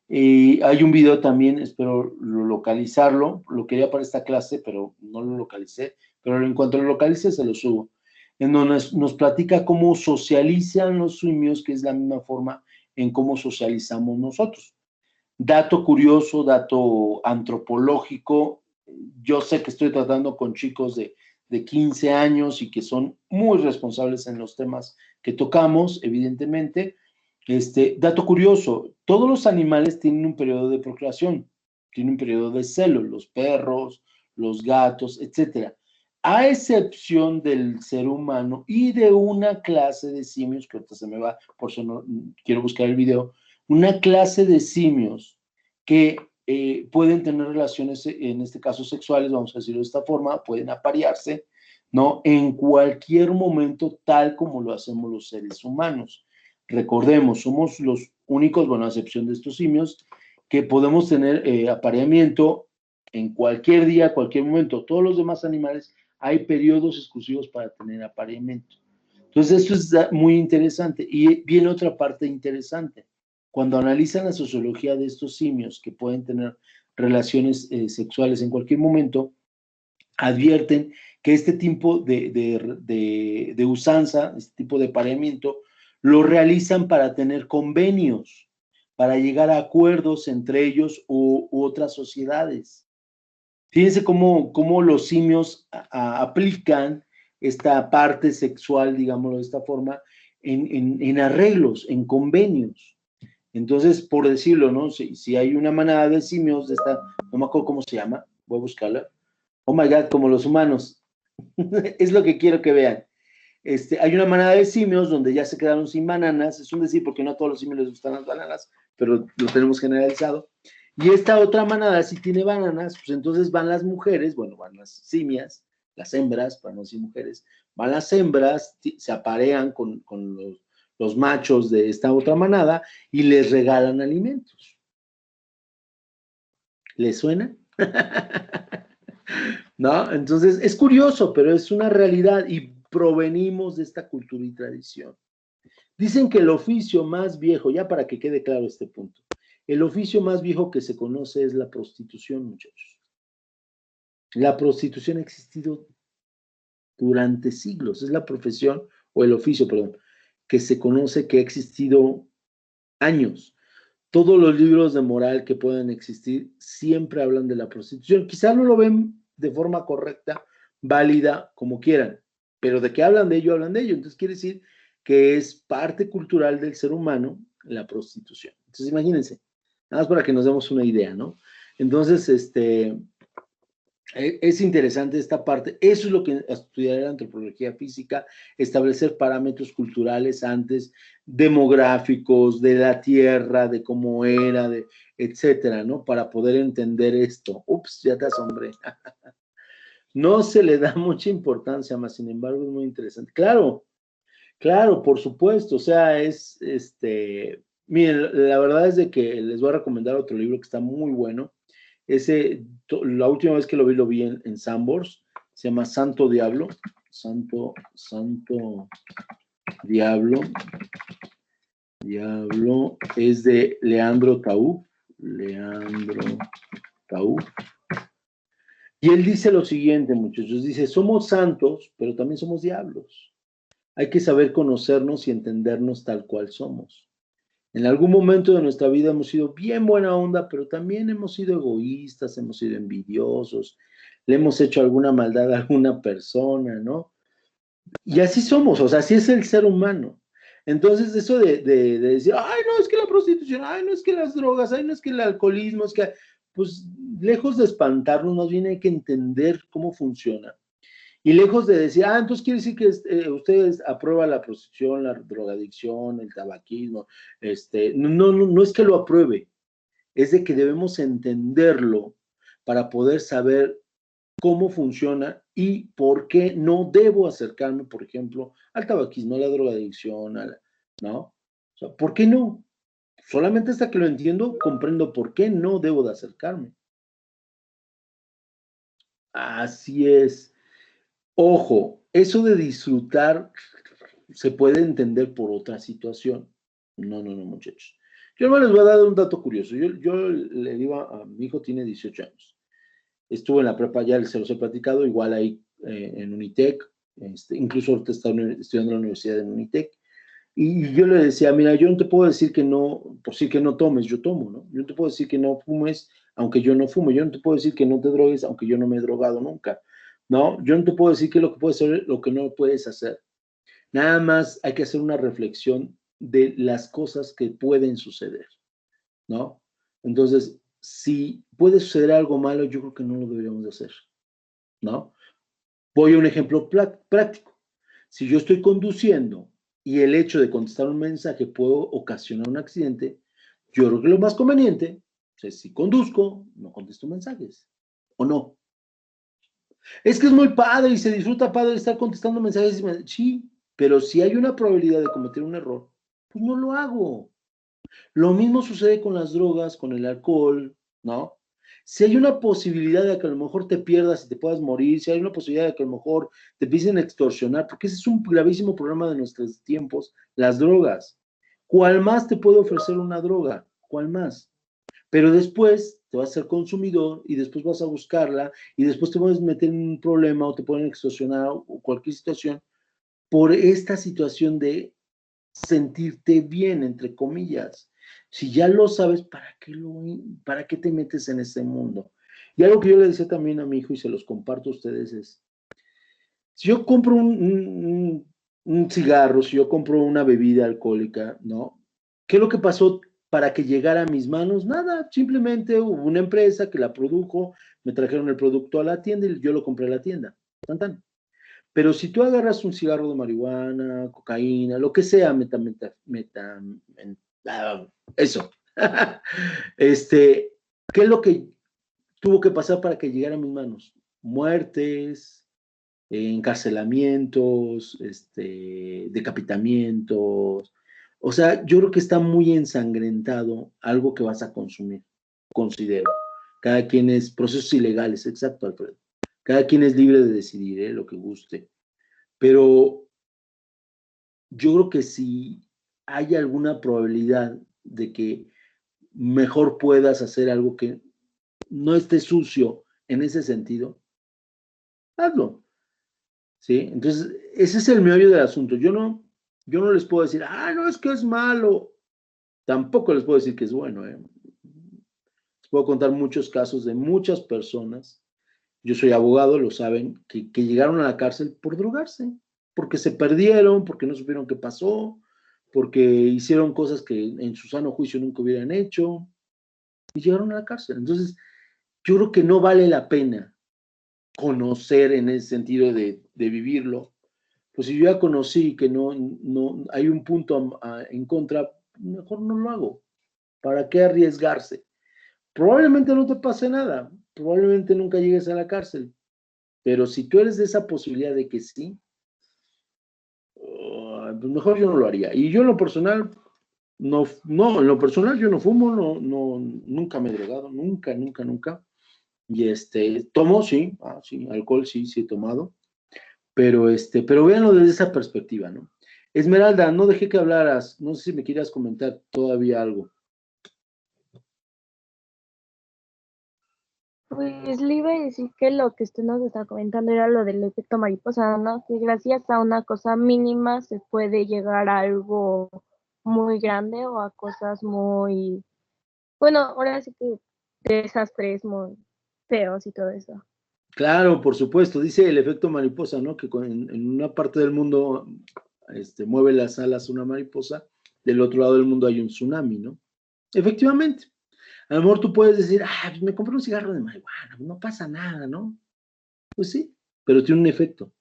Hay un video también, espero localizarlo, lo quería para esta clase, pero no lo localicé, pero en cuanto lo localice se lo subo, en donde nos platica cómo socializan los simios, que es la misma forma en cómo socializamos nosotros. Dato curioso, dato antropológico, yo sé que estoy tratando con chicos de 15 años y que son muy responsables en los temas que tocamos, evidentemente. Dato curioso, todos los animales tienen un periodo de procreación, tienen un periodo de celo, los perros, los gatos, etcétera. A excepción del ser humano y de una clase de simios, que ahorita se me va, por eso no quiero buscar el video, una clase de simios que pueden tener relaciones, en este caso sexuales, vamos a decirlo de esta forma, pueden aparearse, ¿no? En cualquier momento, tal como lo hacemos los seres humanos. Recordemos, somos los únicos, bueno, a excepción de estos simios, que podemos tener apareamiento en cualquier día, cualquier momento. Todos los demás animales hay periodos exclusivos para tener apareamiento. Entonces, esto es muy interesante. Y viene otra parte interesante. Cuando analizan la sociología de estos simios que pueden tener relaciones sexuales en cualquier momento, advierten que este tipo de usanza, este tipo de apareamiento, lo realizan para tener convenios, para llegar a acuerdos entre ellos u otras sociedades. Fíjense cómo los simios aplican esta parte sexual, digámoslo de esta forma, en arreglos, en convenios. Entonces, por decirlo, ¿no? Si hay una manada de simios de esta, no me acuerdo cómo se llama, voy a buscarla. Oh my God, como los humanos. Es lo que quiero que vean. Hay una manada de simios donde ya se quedaron sin bananas, es un decir, porque no a todos los simios les gustan las bananas, pero lo tenemos generalizado. Y esta otra manada sí tiene bananas, pues entonces van las mujeres, bueno, van las simias, las hembras, para no decir mujeres, van las hembras, se aparean con los machos de esta otra manada y les regalan alimentos. ¿Les suena? ¿No? Entonces, es curioso, pero es una realidad y provenimos de esta cultura y tradición. Dicen que el oficio más viejo, ya para que quede claro este punto, el oficio más viejo que se conoce es la prostitución, muchachos. La prostitución ha existido durante siglos, es la profesión, o el oficio, perdón, que se conoce que ha existido años. Todos los libros de moral que puedan existir siempre hablan de la prostitución. Quizá no lo ven de forma correcta, válida, como quieran, pero de que hablan de ello, hablan de ello. Entonces quiere decir que es parte cultural del ser humano la prostitución. Entonces imagínense, nada más para que nos demos una idea, ¿no? Entonces, es interesante esta parte. Eso es lo que estudiar la antropología física, establecer parámetros culturales antes, demográficos, de la tierra, de cómo era, etcétera, ¿no? Para poder entender esto. Ups, ya te asombré. No se le da mucha importancia, más sin embargo es muy interesante. Claro, claro, por supuesto. O sea, miren, la verdad es de que les voy a recomendar otro libro que está muy bueno. La última vez que lo vi en Sambors, se llama Santo Diablo, Santo Diablo, es de Leandro Taub, Y él dice lo siguiente, muchachos, dice, somos santos, pero también somos diablos. Hay que saber conocernos y entendernos tal cual somos. En algún momento de nuestra vida hemos sido bien buena onda, pero también hemos sido egoístas, hemos sido envidiosos, le hemos hecho alguna maldad a alguna persona, ¿no? Y así somos, o sea, así es el ser humano. Entonces, eso de decir, ay, no, es que la prostitución, ay, no, es que las drogas, ay, no, es que el alcoholismo, es que, pues, lejos de espantarnos, más bien hay que entender cómo funciona. Y lejos de decir, ah, entonces quiere decir que ustedes aprueban la prostitución, la drogadicción, el tabaquismo, no es que lo apruebe, es de que debemos entenderlo para poder saber cómo funciona y por qué no debo acercarme, por ejemplo, al tabaquismo, a la drogadicción, ¿no? O sea, ¿por qué no? Solamente hasta que lo entiendo, comprendo por qué no debo de acercarme. Así es. Ojo, eso de disfrutar se puede entender por otra situación. No, muchachos. Yo no les voy a dar un dato curioso. Yo le digo a mi hijo, tiene 18 años. Estuvo en la prepa, ya se los he platicado, igual ahí en Unitec, incluso ahorita está estudiando en la universidad de Unitec, y yo le decía, mira, yo no te puedo decir que no, por sí que no tomes, yo tomo, ¿no? Yo no te puedo decir que no fumes, aunque yo no fumo, yo no te puedo decir que no te drogues, aunque yo no me he drogado nunca, ¿no? Yo no te puedo decir qué es lo que puedes hacer, lo que no puedes hacer. Nada más hay que hacer una reflexión de las cosas que pueden suceder, ¿no? Entonces, si puede suceder algo malo, yo creo que no lo deberíamos de hacer, ¿no? Voy a un ejemplo práctico. Si yo estoy conduciendo y el hecho de contestar un mensaje puede ocasionar un accidente, yo creo que lo más conveniente es si conduzco, no contesto mensajes, ¿o no? Es que es muy padre y se disfruta padre estar contestando mensajes. Sí, pero si hay una probabilidad de cometer un error, pues no lo hago. Lo mismo sucede con las drogas, con el alcohol, ¿no? Si hay una posibilidad de que a lo mejor te pierdas y te puedas morir, si hay una posibilidad de que a lo mejor te empiecen a extorsionar, porque ese es un gravísimo problema de nuestros tiempos, las drogas. ¿Cuál más te puede ofrecer una droga? ¿Cuál más? Pero después te vas a ser consumidor y después vas a buscarla y después te puedes meter en un problema o te pueden extorsionar o cualquier situación por esta situación de sentirte bien, entre comillas. Si ya lo sabes, ¿para qué te metes en ese mundo? Y algo que yo le decía también a mi hijo y se los comparto a ustedes es, si yo compro un cigarro, si yo compro una bebida alcohólica, ¿no? ¿Qué es lo que pasó para que llegara a mis manos? Nada, simplemente hubo una empresa que la produjo, me trajeron el producto a la tienda y yo lo compré a la tienda. Tan, tan. Pero si tú agarras un cigarro de marihuana, cocaína, lo que sea, eso. ¿Qué es lo que tuvo que pasar para que llegara a mis manos? Muertes, encarcelamientos, decapitamientos. O sea, yo creo que está muy ensangrentado algo que vas a consumir, considero. Cada quien es procesos ilegales, exacto, Alfredo. Cada quien es libre de decidir lo que guste. Pero yo creo que si hay alguna probabilidad de que mejor puedas hacer algo que no esté sucio en ese sentido, hazlo. ¿Sí? Entonces, ese es el meollo del asunto. Yo no les puedo decir, ah, no, es que es malo. Tampoco les puedo decir que es bueno. Les puedo contar muchos casos de muchas personas. Yo soy abogado, lo saben, que llegaron a la cárcel por drogarse, porque se perdieron, porque no supieron qué pasó, porque hicieron cosas que en su sano juicio nunca hubieran hecho y llegaron a la cárcel. Entonces, yo creo que no vale la pena conocer en ese sentido de vivirlo. Pues si yo ya conocí que no hay un punto en contra, mejor no lo hago. ¿Para qué arriesgarse? Probablemente no te pase nada, probablemente nunca llegues a la cárcel, pero si tú eres de esa posibilidad de que sí, pues mejor yo no lo haría. Y yo en lo personal, en lo personal yo no fumo, nunca me he drogado, nunca. Y tomo, sí, sí, alcohol sí he tomado, pero véanlo desde esa perspectiva, ¿no? Esmeralda, no dejé que hablaras, no sé si me quieras comentar todavía algo. Pues le iba a decir que lo que usted nos está comentando era lo del efecto mariposa, ¿no? Que gracias a una cosa mínima se puede llegar a algo muy grande o a cosas muy, bueno, ahora sí que desastres muy feos y todo eso. Claro, por supuesto, dice el efecto mariposa, ¿no? Que en una parte del mundo mueve las alas una mariposa, del otro lado del mundo hay un tsunami, ¿no? Efectivamente. A lo mejor tú puedes decir, pues me compré un cigarro de marihuana, pues no pasa nada, ¿no? Pues sí, pero tiene un efecto,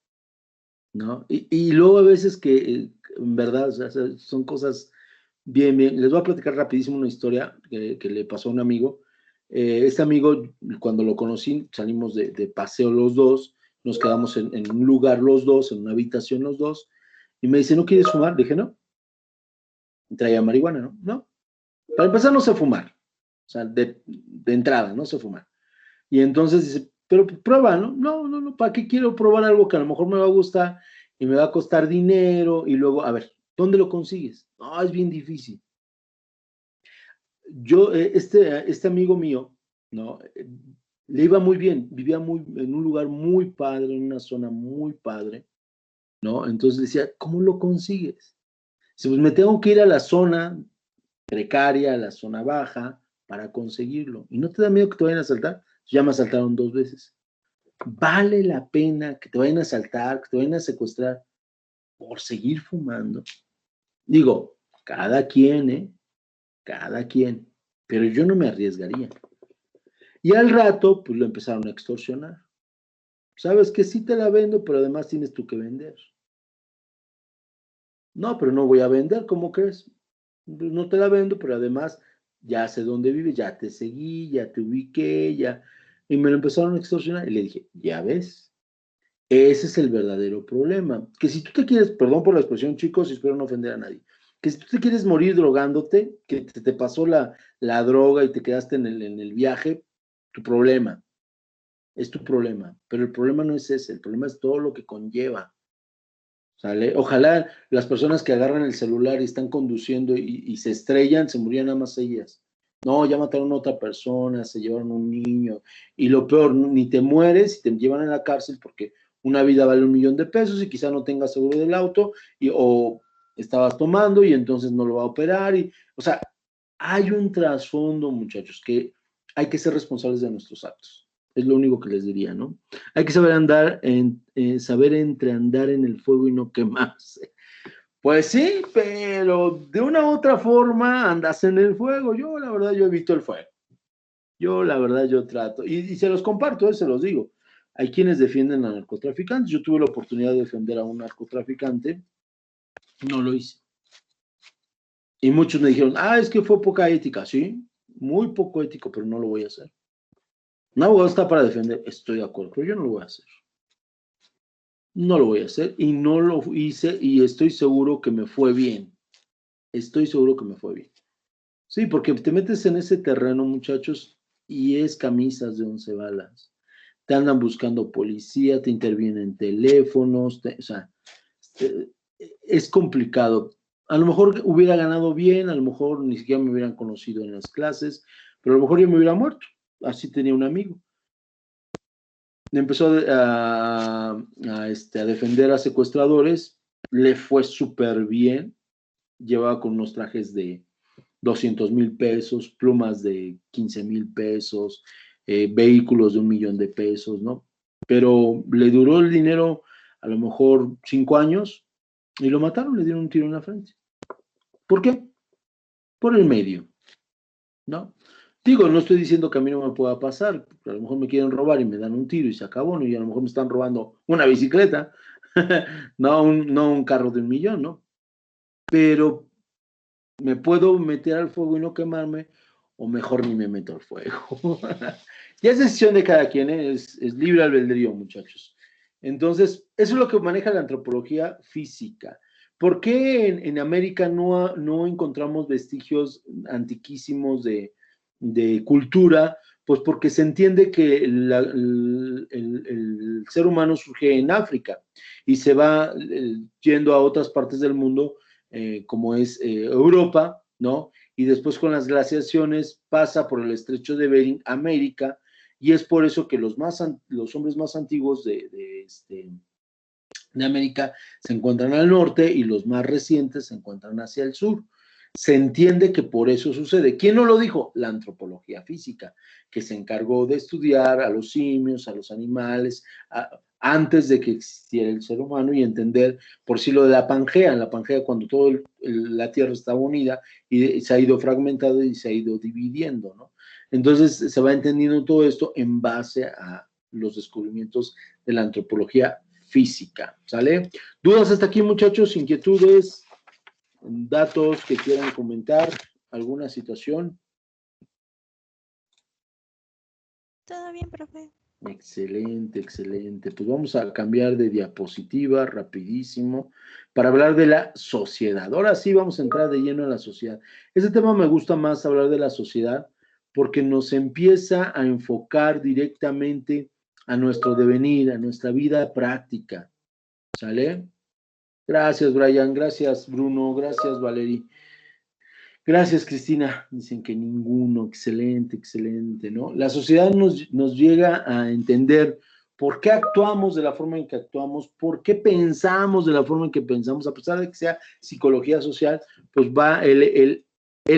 ¿no? Y luego a veces que, en verdad, o sea, son cosas bien, bien. Les voy a platicar rapidísimo una historia que le pasó a un amigo. Este amigo, cuando lo conocí, salimos de paseo los dos, nos quedamos en un lugar los dos, en una habitación los dos, y me dice, ¿no quieres fumar? Dije, no. Traía marihuana, ¿no? No. Para empezar, no sé fumar. O sea, de entrada, no sé fumar. Y entonces dice, pero prueba, ¿no? No, ¿para qué quiero probar algo que a lo mejor me va a gustar y me va a costar dinero? Y luego, a ver, ¿dónde lo consigues? No, es bien difícil. Yo, este amigo mío, ¿no? Le iba muy bien, vivía en un lugar muy padre, en una zona muy padre, ¿no? Entonces decía, ¿cómo lo consigues? Dice, pues me tengo que ir a la zona precaria, a la zona baja, para conseguirlo. ¿Y no te da miedo que te vayan a asaltar? Ya me asaltaron 2 veces. ¿Vale la pena que te vayan a asaltar, que te vayan a secuestrar por seguir fumando? Digo, cada quien, ¿eh? Cada quien. Pero yo no me arriesgaría. Y al rato, pues lo empezaron a extorsionar. Sabes que sí te la vendo, pero además tienes tú que vender. No, pero no voy a vender, ¿cómo crees? Pues no te la vendo, pero además ya sé dónde vives, ya te seguí, ya te ubiqué, ya. Y me lo empezaron a extorsionar. Y le dije, ya ves, ese es el verdadero problema. Que si tú te quieres, perdón por la expresión, chicos, y espero no ofender a nadie, que si tú te quieres morir drogándote, que te pasó la droga y te quedaste en el viaje, tu problema. Es tu problema, pero el problema no es ese, el problema es todo lo que conlleva, ¿sale? Ojalá las personas que agarran el celular y están conduciendo y se estrellan, se murieran nada más ellas. No, ya mataron a otra persona, se llevaron a un niño, y lo peor, ni te mueres y te llevan a la cárcel porque una vida vale $1,000,000 y quizá no tengas seguro del auto, o estabas tomando y entonces no lo va a operar, o sea, hay un trasfondo, muchachos, que hay que ser responsables de nuestros actos. Es lo único que les diría, ¿no? Hay que saber saber entre andar en el fuego y no quemarse. Pues sí, pero de una u otra forma andas en el fuego. Yo, la verdad, yo evito el fuego. Yo, la verdad, yo trato. Y se los comparto, se los digo. Hay quienes defienden a narcotraficantes. Yo tuve la oportunidad de defender a un narcotraficante. No lo hice. Y muchos me dijeron, es que fue poca ética. Sí, muy poco ético, pero no lo voy a hacer. Un abogado está para defender, estoy de acuerdo, pero yo no lo voy a hacer. No lo voy a hacer y no lo hice y estoy seguro que me fue bien. Estoy seguro que me fue bien. Sí, porque te metes en ese terreno, muchachos, y es camisas de 11 balas. Te andan buscando policía, te intervienen teléfonos, o sea, es complicado. A lo mejor hubiera ganado bien, a lo mejor ni siquiera me hubieran conocido en las clases, pero a lo mejor yo me hubiera muerto. Así tenía un amigo. Empezó a defender a secuestradores, le fue súper bien, llevaba con unos trajes de 200,000 pesos, plumas de 15,000 pesos, vehículos de 1,000,000 de pesos, ¿no? Pero le duró el dinero a lo mejor 5 años y lo mataron, le dieron un tiro en la frente. ¿Por qué? Por el medio, ¿no? Digo, no estoy diciendo que a mí no me pueda pasar, a lo mejor me quieren robar y me dan un tiro y se acabó, ¿no? Y a lo mejor me están robando una bicicleta, no un carro de 1,000,000, ¿no? Pero me puedo meter al fuego y no quemarme, o mejor ni me meto al fuego. Ya es decisión de cada quien, ¿eh? Es libre albedrío, muchachos. Entonces, eso es lo que maneja la antropología física. ¿Por qué en América no encontramos vestigios antiquísimos de cultura? Pues porque se entiende que el ser humano surge en África y se va yendo a otras partes del mundo, como es Europa, ¿no? Y después con las glaciaciones pasa por el estrecho de Bering, América, y es por eso que los hombres más antiguos de América se encuentran al norte y los más recientes se encuentran hacia el sur. Se entiende que por eso sucede. ¿Quién nos lo dijo? La antropología física, que se encargó de estudiar a los simios, a los animales, antes de que existiera el ser humano y entender, por si lo de la Pangea cuando toda la Tierra estaba unida y se ha ido fragmentando y se ha ido dividiendo, ¿no? Entonces se va entendiendo todo esto en base a los descubrimientos de la antropología física, ¿sale? ¿Dudas hasta aquí, muchachos? ¿Inquietudes? ¿Datos que quieran comentar? ¿Alguna situación? Todo bien, profe. Excelente, excelente. Pues vamos a cambiar de diapositiva rapidísimo para hablar de la sociedad. Ahora sí vamos a entrar de lleno a la sociedad. Este tema me gusta más hablar de la sociedad porque nos empieza a enfocar directamente a nuestro devenir, a nuestra vida práctica. ¿Sale? Gracias, Brian. Gracias, Bruno. Gracias, Valerie. Gracias, Cristina. Dicen que ninguno. Excelente, excelente, ¿no? La sociedad nos llega a entender por qué actuamos de la forma en que actuamos, por qué pensamos de la forma en que pensamos, a pesar de que sea psicología social, pues va el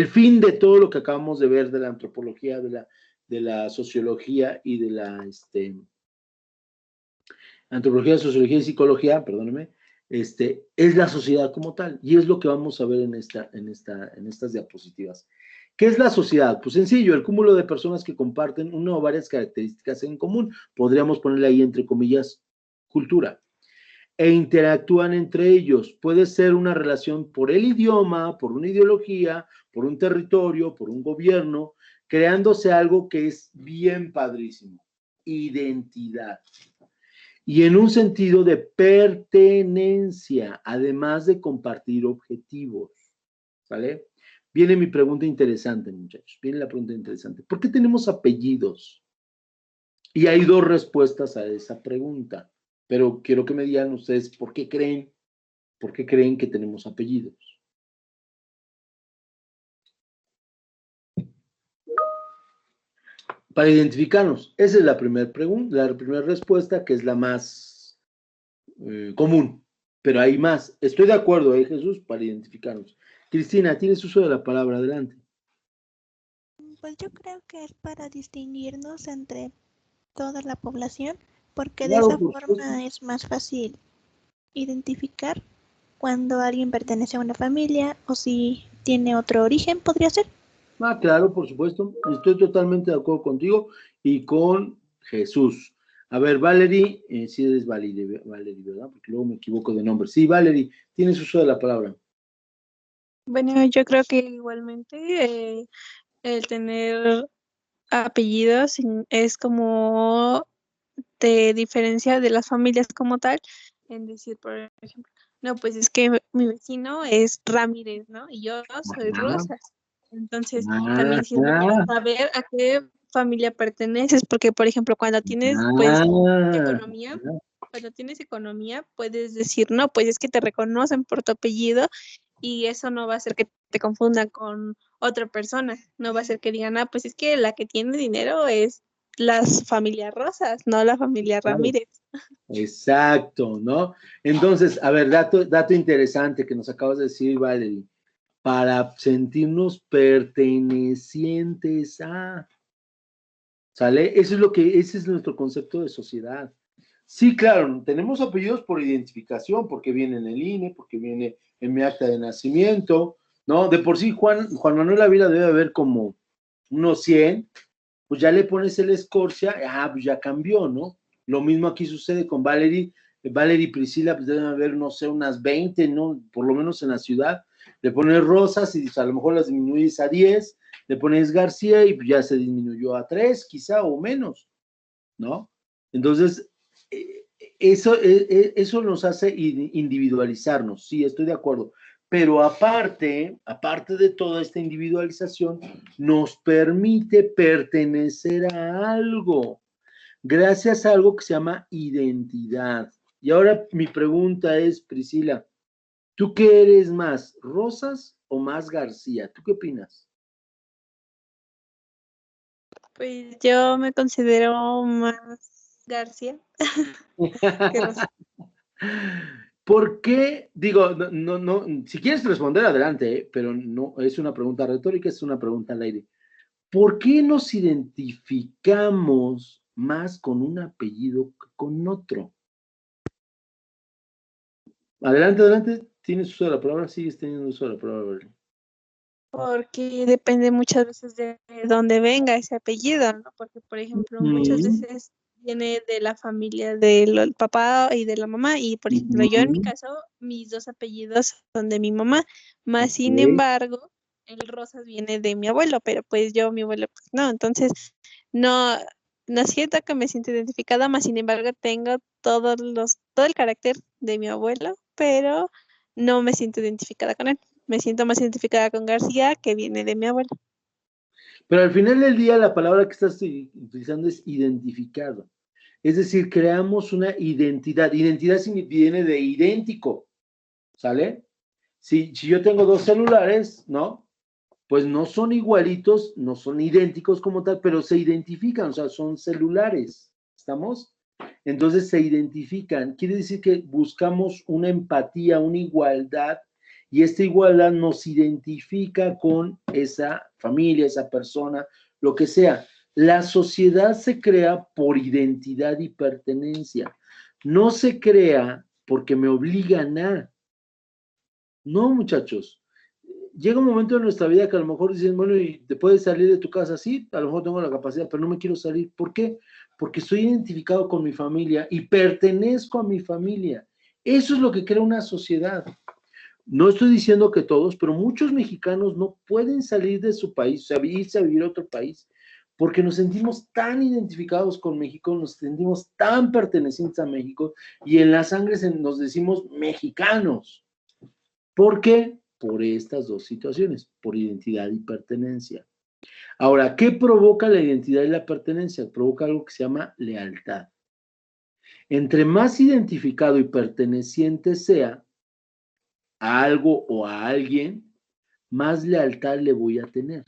fin de todo lo que acabamos de ver de la antropología, de la sociología y de la antropología, sociología y psicología, perdóneme, es la sociedad como tal, y es lo que vamos a ver en estas diapositivas. ¿Qué es la sociedad? Pues sencillo, el cúmulo de personas que comparten una o varias características en común, podríamos ponerle ahí entre comillas, cultura, e interactúan entre ellos. Puede ser una relación por el idioma, por una ideología, por un territorio, por un gobierno, creándose algo que es bien padrísimo, identidad. Y en un sentido de pertenencia, además de compartir objetivos, ¿vale? Viene mi pregunta interesante, muchachos, viene la pregunta interesante. ¿Por qué tenemos apellidos? Y hay dos respuestas a esa pregunta, pero quiero que me digan ustedes por qué creen que tenemos apellidos. Para identificarnos, esa es la primera pregunta, la primera respuesta, que es la más común, pero hay más. Estoy de acuerdo, Jesús, para identificarnos. Cristina, tienes uso de la palabra, adelante. Pues yo creo que es para distinguirnos entre toda la población, porque Claro, de esa por supuesto. forma es más fácil identificar cuando alguien pertenece a una familia o si tiene otro origen, podría ser. Claro, por supuesto. Estoy totalmente de acuerdo contigo y con Jesús. A ver, Valerie, sí eres Valerie, ¿verdad? Porque luego me equivoco de nombre. Sí, Valerie, tienes uso de la palabra. Bueno, yo creo que igualmente el tener apellidos es como te diferencia de las familias como tal, en decir, por ejemplo, no, pues es que mi vecino es Ramírez, ¿no? Y yo soy Rosas. Entonces, también sirve para saber a qué familia perteneces, porque, por ejemplo, cuando tienes, pues, economía, puedes decir, no, pues es que te reconocen por tu apellido y eso no va a hacer que te confundan con otra persona, no va a ser que digan, pues es que la que tiene dinero es las familias Rosas, no la familia Ramírez. Exacto, ¿no? Entonces, a ver, dato interesante que nos acabas de decir, Valerie, para sentirnos pertenecientes a, ¿sale? Ese es nuestro concepto de sociedad. Sí, claro, tenemos apellidos por identificación, porque viene en el INE, porque viene en mi acta de nacimiento, ¿no? De por sí, Juan Manuel Ávila debe haber como unos 100, pues ya le pones el Escorcia, pues ya cambió, ¿no? Lo mismo aquí sucede con Valerie y Priscila, pues deben haber, no sé, unas 20, ¿no? Por lo menos en la ciudad. Le pones Rosas y a lo mejor las disminuyes a 10, le pones García y ya se disminuyó a 3, quizá, o menos, ¿no? Entonces, eso nos hace individualizarnos, sí, estoy de acuerdo, pero aparte de toda esta individualización, nos permite pertenecer a algo, gracias a algo que se llama identidad. Y ahora mi pregunta es, Priscila, ¿tú qué eres más, Rosas o más García? ¿Tú qué opinas? Pues yo me considero más García que Rosa. ¿Por qué? Digo, no, si quieres responder, adelante, pero no es una pregunta retórica, es una pregunta al aire. ¿Por qué nos identificamos más con un apellido que con otro? Adelante, tienes uso de la palabra, sigues teniendo uso de la palabra. Aurelio. Porque depende muchas veces de dónde venga ese apellido, ¿no? Porque, por ejemplo, muchas veces viene de la familia del papá y de la mamá, y por ejemplo, yo en mi caso, mis dos apellidos son de mi mamá, más sin embargo, el Rosas viene de mi abuelo, pero pues yo, mi abuelo, pues no, entonces no, no siento que me siento identificada, más sin embargo, tengo todo el carácter de mi abuelo, pero no me siento identificada con él. Me siento más identificada con García, que viene de mi abuelo. Pero al final del día la palabra que estás utilizando es identificado. Es decir, creamos una identidad. Identidad viene de idéntico, ¿sale? Si yo tengo dos celulares, ¿no? Pues no son igualitos, no son idénticos como tal, pero se identifican, o sea, son celulares, ¿estamos? Entonces se identifican. Quiere decir que buscamos una empatía, una igualdad, y esta igualdad nos identifica con esa familia, esa persona, lo que sea. La sociedad se crea por identidad y pertenencia. No se crea porque me obligan a. No, muchachos. Llega un momento en nuestra vida que a lo mejor dicen, bueno, y te puedes salir de tu casa, sí, a lo mejor tengo la capacidad, pero no me quiero salir. ¿Por qué? Porque estoy identificado con mi familia y pertenezco a mi familia. Eso es lo que crea una sociedad. No estoy diciendo que todos, pero muchos mexicanos no pueden salir de su país, o sea, irse a vivir a otro país, porque nos sentimos tan identificados con México, nos sentimos tan pertenecientes a México, y en la sangre nos decimos mexicanos. ¿Por qué? Por estas dos situaciones, por identidad y pertenencia. Ahora, ¿qué provoca la identidad y la pertenencia? Provoca algo que se llama lealtad. Entre más identificado y perteneciente sea a algo o a alguien, más lealtad le voy a tener.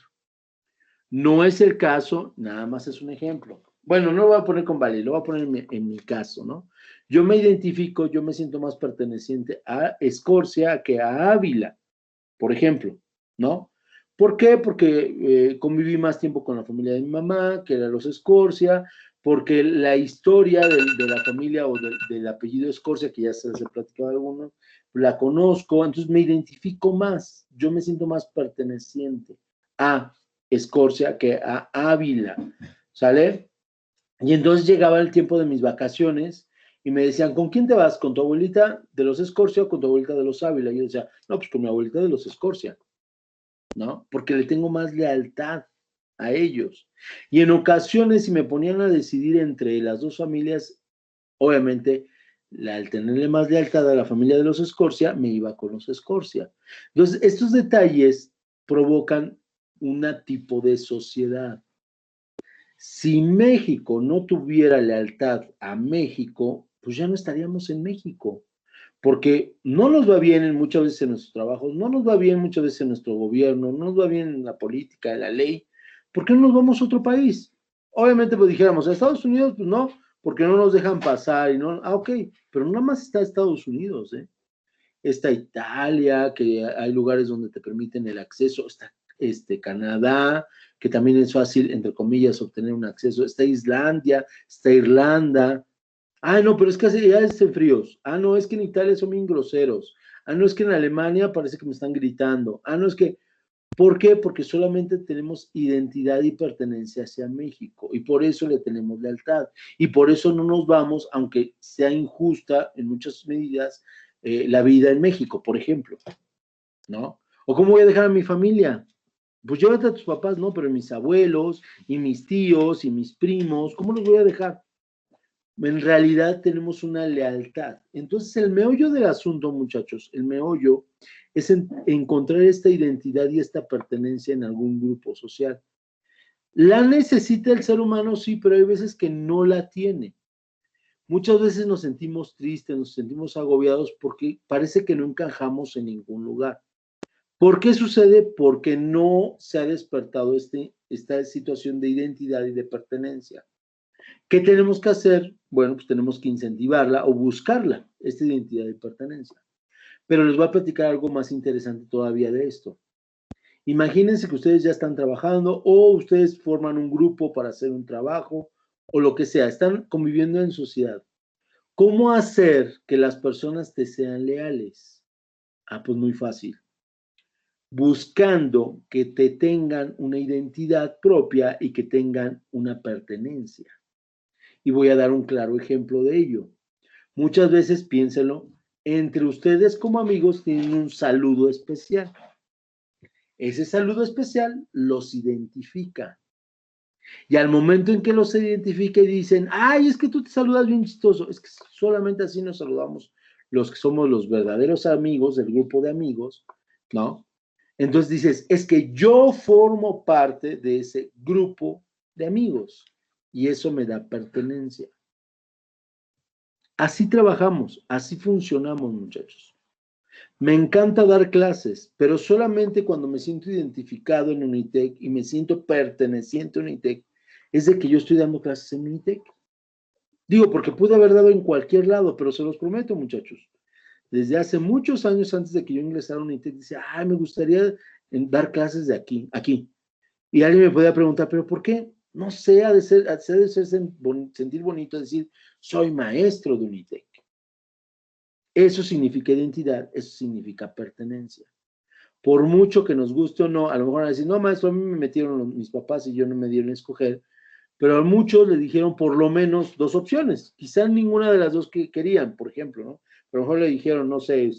No es el caso, nada más es un ejemplo. Bueno, no lo voy a poner con Vale, lo voy a poner en mi caso, ¿no? Yo me identifico, yo me siento más perteneciente a Escorcia que a Ávila, por ejemplo, ¿no? ¿Por qué? Porque conviví más tiempo con la familia de mi mamá, que era los Escorcia, porque la historia de la familia o del apellido Escorcia, que ya se ha platicado alguno, la conozco, entonces me identifico más, yo me siento más perteneciente a Escorcia que a Ávila, ¿sale? Y entonces llegaba el tiempo de mis vacaciones y me decían, ¿con quién te vas? ¿Con tu abuelita de los Escorcia o con tu abuelita de los Ávila? Y yo decía, no, pues con mi abuelita de los Escorcia, ¿no? Porque le tengo más lealtad a ellos. Y en ocasiones, si me ponían a decidir entre las dos familias, obviamente, al tenerle más lealtad a la familia de los Escorcia, me iba con los Escorcia. Entonces, estos detalles provocan un tipo de sociedad. Si México no tuviera lealtad a México, pues ya no estaríamos en México, porque no nos va bien muchas veces en nuestros trabajos, no nos va bien muchas veces en nuestro gobierno, no nos va bien en la política, en la ley. ¿Por qué no nos vamos a otro país? Obviamente, pues dijéramos, a Estados Unidos, pues no, porque no nos dejan pasar y no, ok, pero nada más está Estados Unidos, ¿eh? Está Italia, que hay lugares donde te permiten el acceso, está Canadá, que también es fácil, entre comillas, obtener un acceso, está Islandia, está Irlanda. Ah, no, pero es que ya hacen fríos. Ah, no, es que en Italia son bien groseros. Ah, no, es que en Alemania parece que me están gritando. Ah, no, es que, ¿por qué? Porque solamente tenemos identidad y pertenencia hacia México y por eso le tenemos lealtad y por eso no nos vamos, aunque sea injusta en muchas medidas, la vida en México, por ejemplo, ¿no? ¿O cómo voy a dejar a mi familia? Pues llévate a tus papás, ¿no? Pero mis abuelos y mis tíos y mis primos, ¿cómo los voy a dejar? En realidad tenemos una lealtad. Entonces el meollo del asunto, muchachos, el meollo es encontrar esta identidad y esta pertenencia en algún grupo social. ¿La necesita el ser humano? Sí, pero hay veces que no la tiene. Muchas veces nos sentimos tristes, nos sentimos agobiados porque parece que no encajamos en ningún lugar. ¿Por qué sucede? Porque no se ha despertado este esta situación de identidad y de pertenencia. ¿Qué tenemos que hacer? Bueno, pues tenemos que incentivarla o buscarla, esta identidad y pertenencia. Pero les voy a platicar algo más interesante todavía de esto. Imagínense que ustedes ya están trabajando o ustedes forman un grupo para hacer un trabajo o lo que sea, están conviviendo en sociedad. ¿Cómo hacer que las personas te sean leales? Pues muy fácil. Buscando que te tengan una identidad propia y que tengan una pertenencia. Y voy a dar un claro ejemplo de ello. Muchas veces, piénsenlo, entre ustedes como amigos tienen un saludo especial. Ese saludo especial los identifica. Y al momento en que los identifica y dicen, ay, es que tú te saludas bien chistoso, es que solamente así nos saludamos los que somos los verdaderos amigos del grupo de amigos, ¿no? Entonces dices, es que yo formo parte de ese grupo de amigos y eso me da pertenencia. Así trabajamos, así funcionamos, muchachos. Me encanta dar clases, pero solamente cuando me siento identificado en Unitec y me siento perteneciente a Unitec, es de que yo estoy dando clases en Unitec. Digo, porque pude haber dado en cualquier lado, pero se los prometo, muchachos. Desde hace muchos años antes de que yo ingresara a Unitec, decía, ay, me gustaría dar clases de aquí. Y alguien me podía preguntar, ¿pero por qué? No sé, ha de sentir bonito decir, soy maestro de Unitec. Eso significa identidad, eso significa pertenencia. Por mucho que nos guste o no, a lo mejor van a decir, no, maestro, a mí me metieron mis papás y yo no me dieron a escoger, pero a muchos le dijeron por lo menos dos opciones, quizá ninguna de las dos que querían, por ejemplo, ¿no? Pero a lo mejor le dijeron, no sé,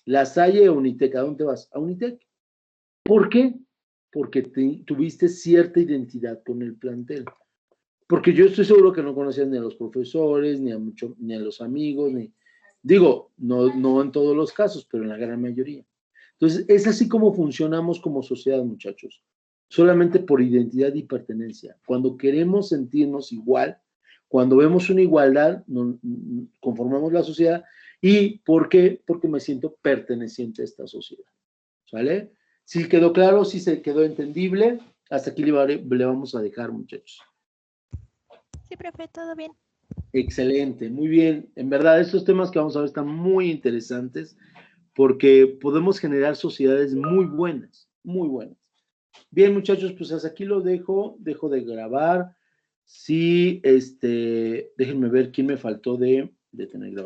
La Salle o Unitec, ¿a dónde vas? A Unitec. ¿Por qué? Porque tuviste cierta identidad con el plantel. Porque yo estoy seguro que no conocían ni a los profesores, ni a los amigos, digo, no en todos los casos, pero en la gran mayoría. Entonces, es así como funcionamos como sociedad, muchachos. Solamente por identidad y pertenencia. Cuando queremos sentirnos igual, cuando vemos una igualdad, conformamos la sociedad. ¿Y por qué? Porque me siento perteneciente a esta sociedad. ¿Sale? Si quedó claro, si se quedó entendible, hasta aquí le vamos a dejar, muchachos. Sí, profe, todo bien. Excelente, muy bien. En verdad, estos temas que vamos a ver están muy interesantes porque podemos generar sociedades muy buenas, muy buenas. Bien, muchachos, pues hasta aquí lo dejo de grabar. Sí, déjenme ver quién me faltó de tener grabado.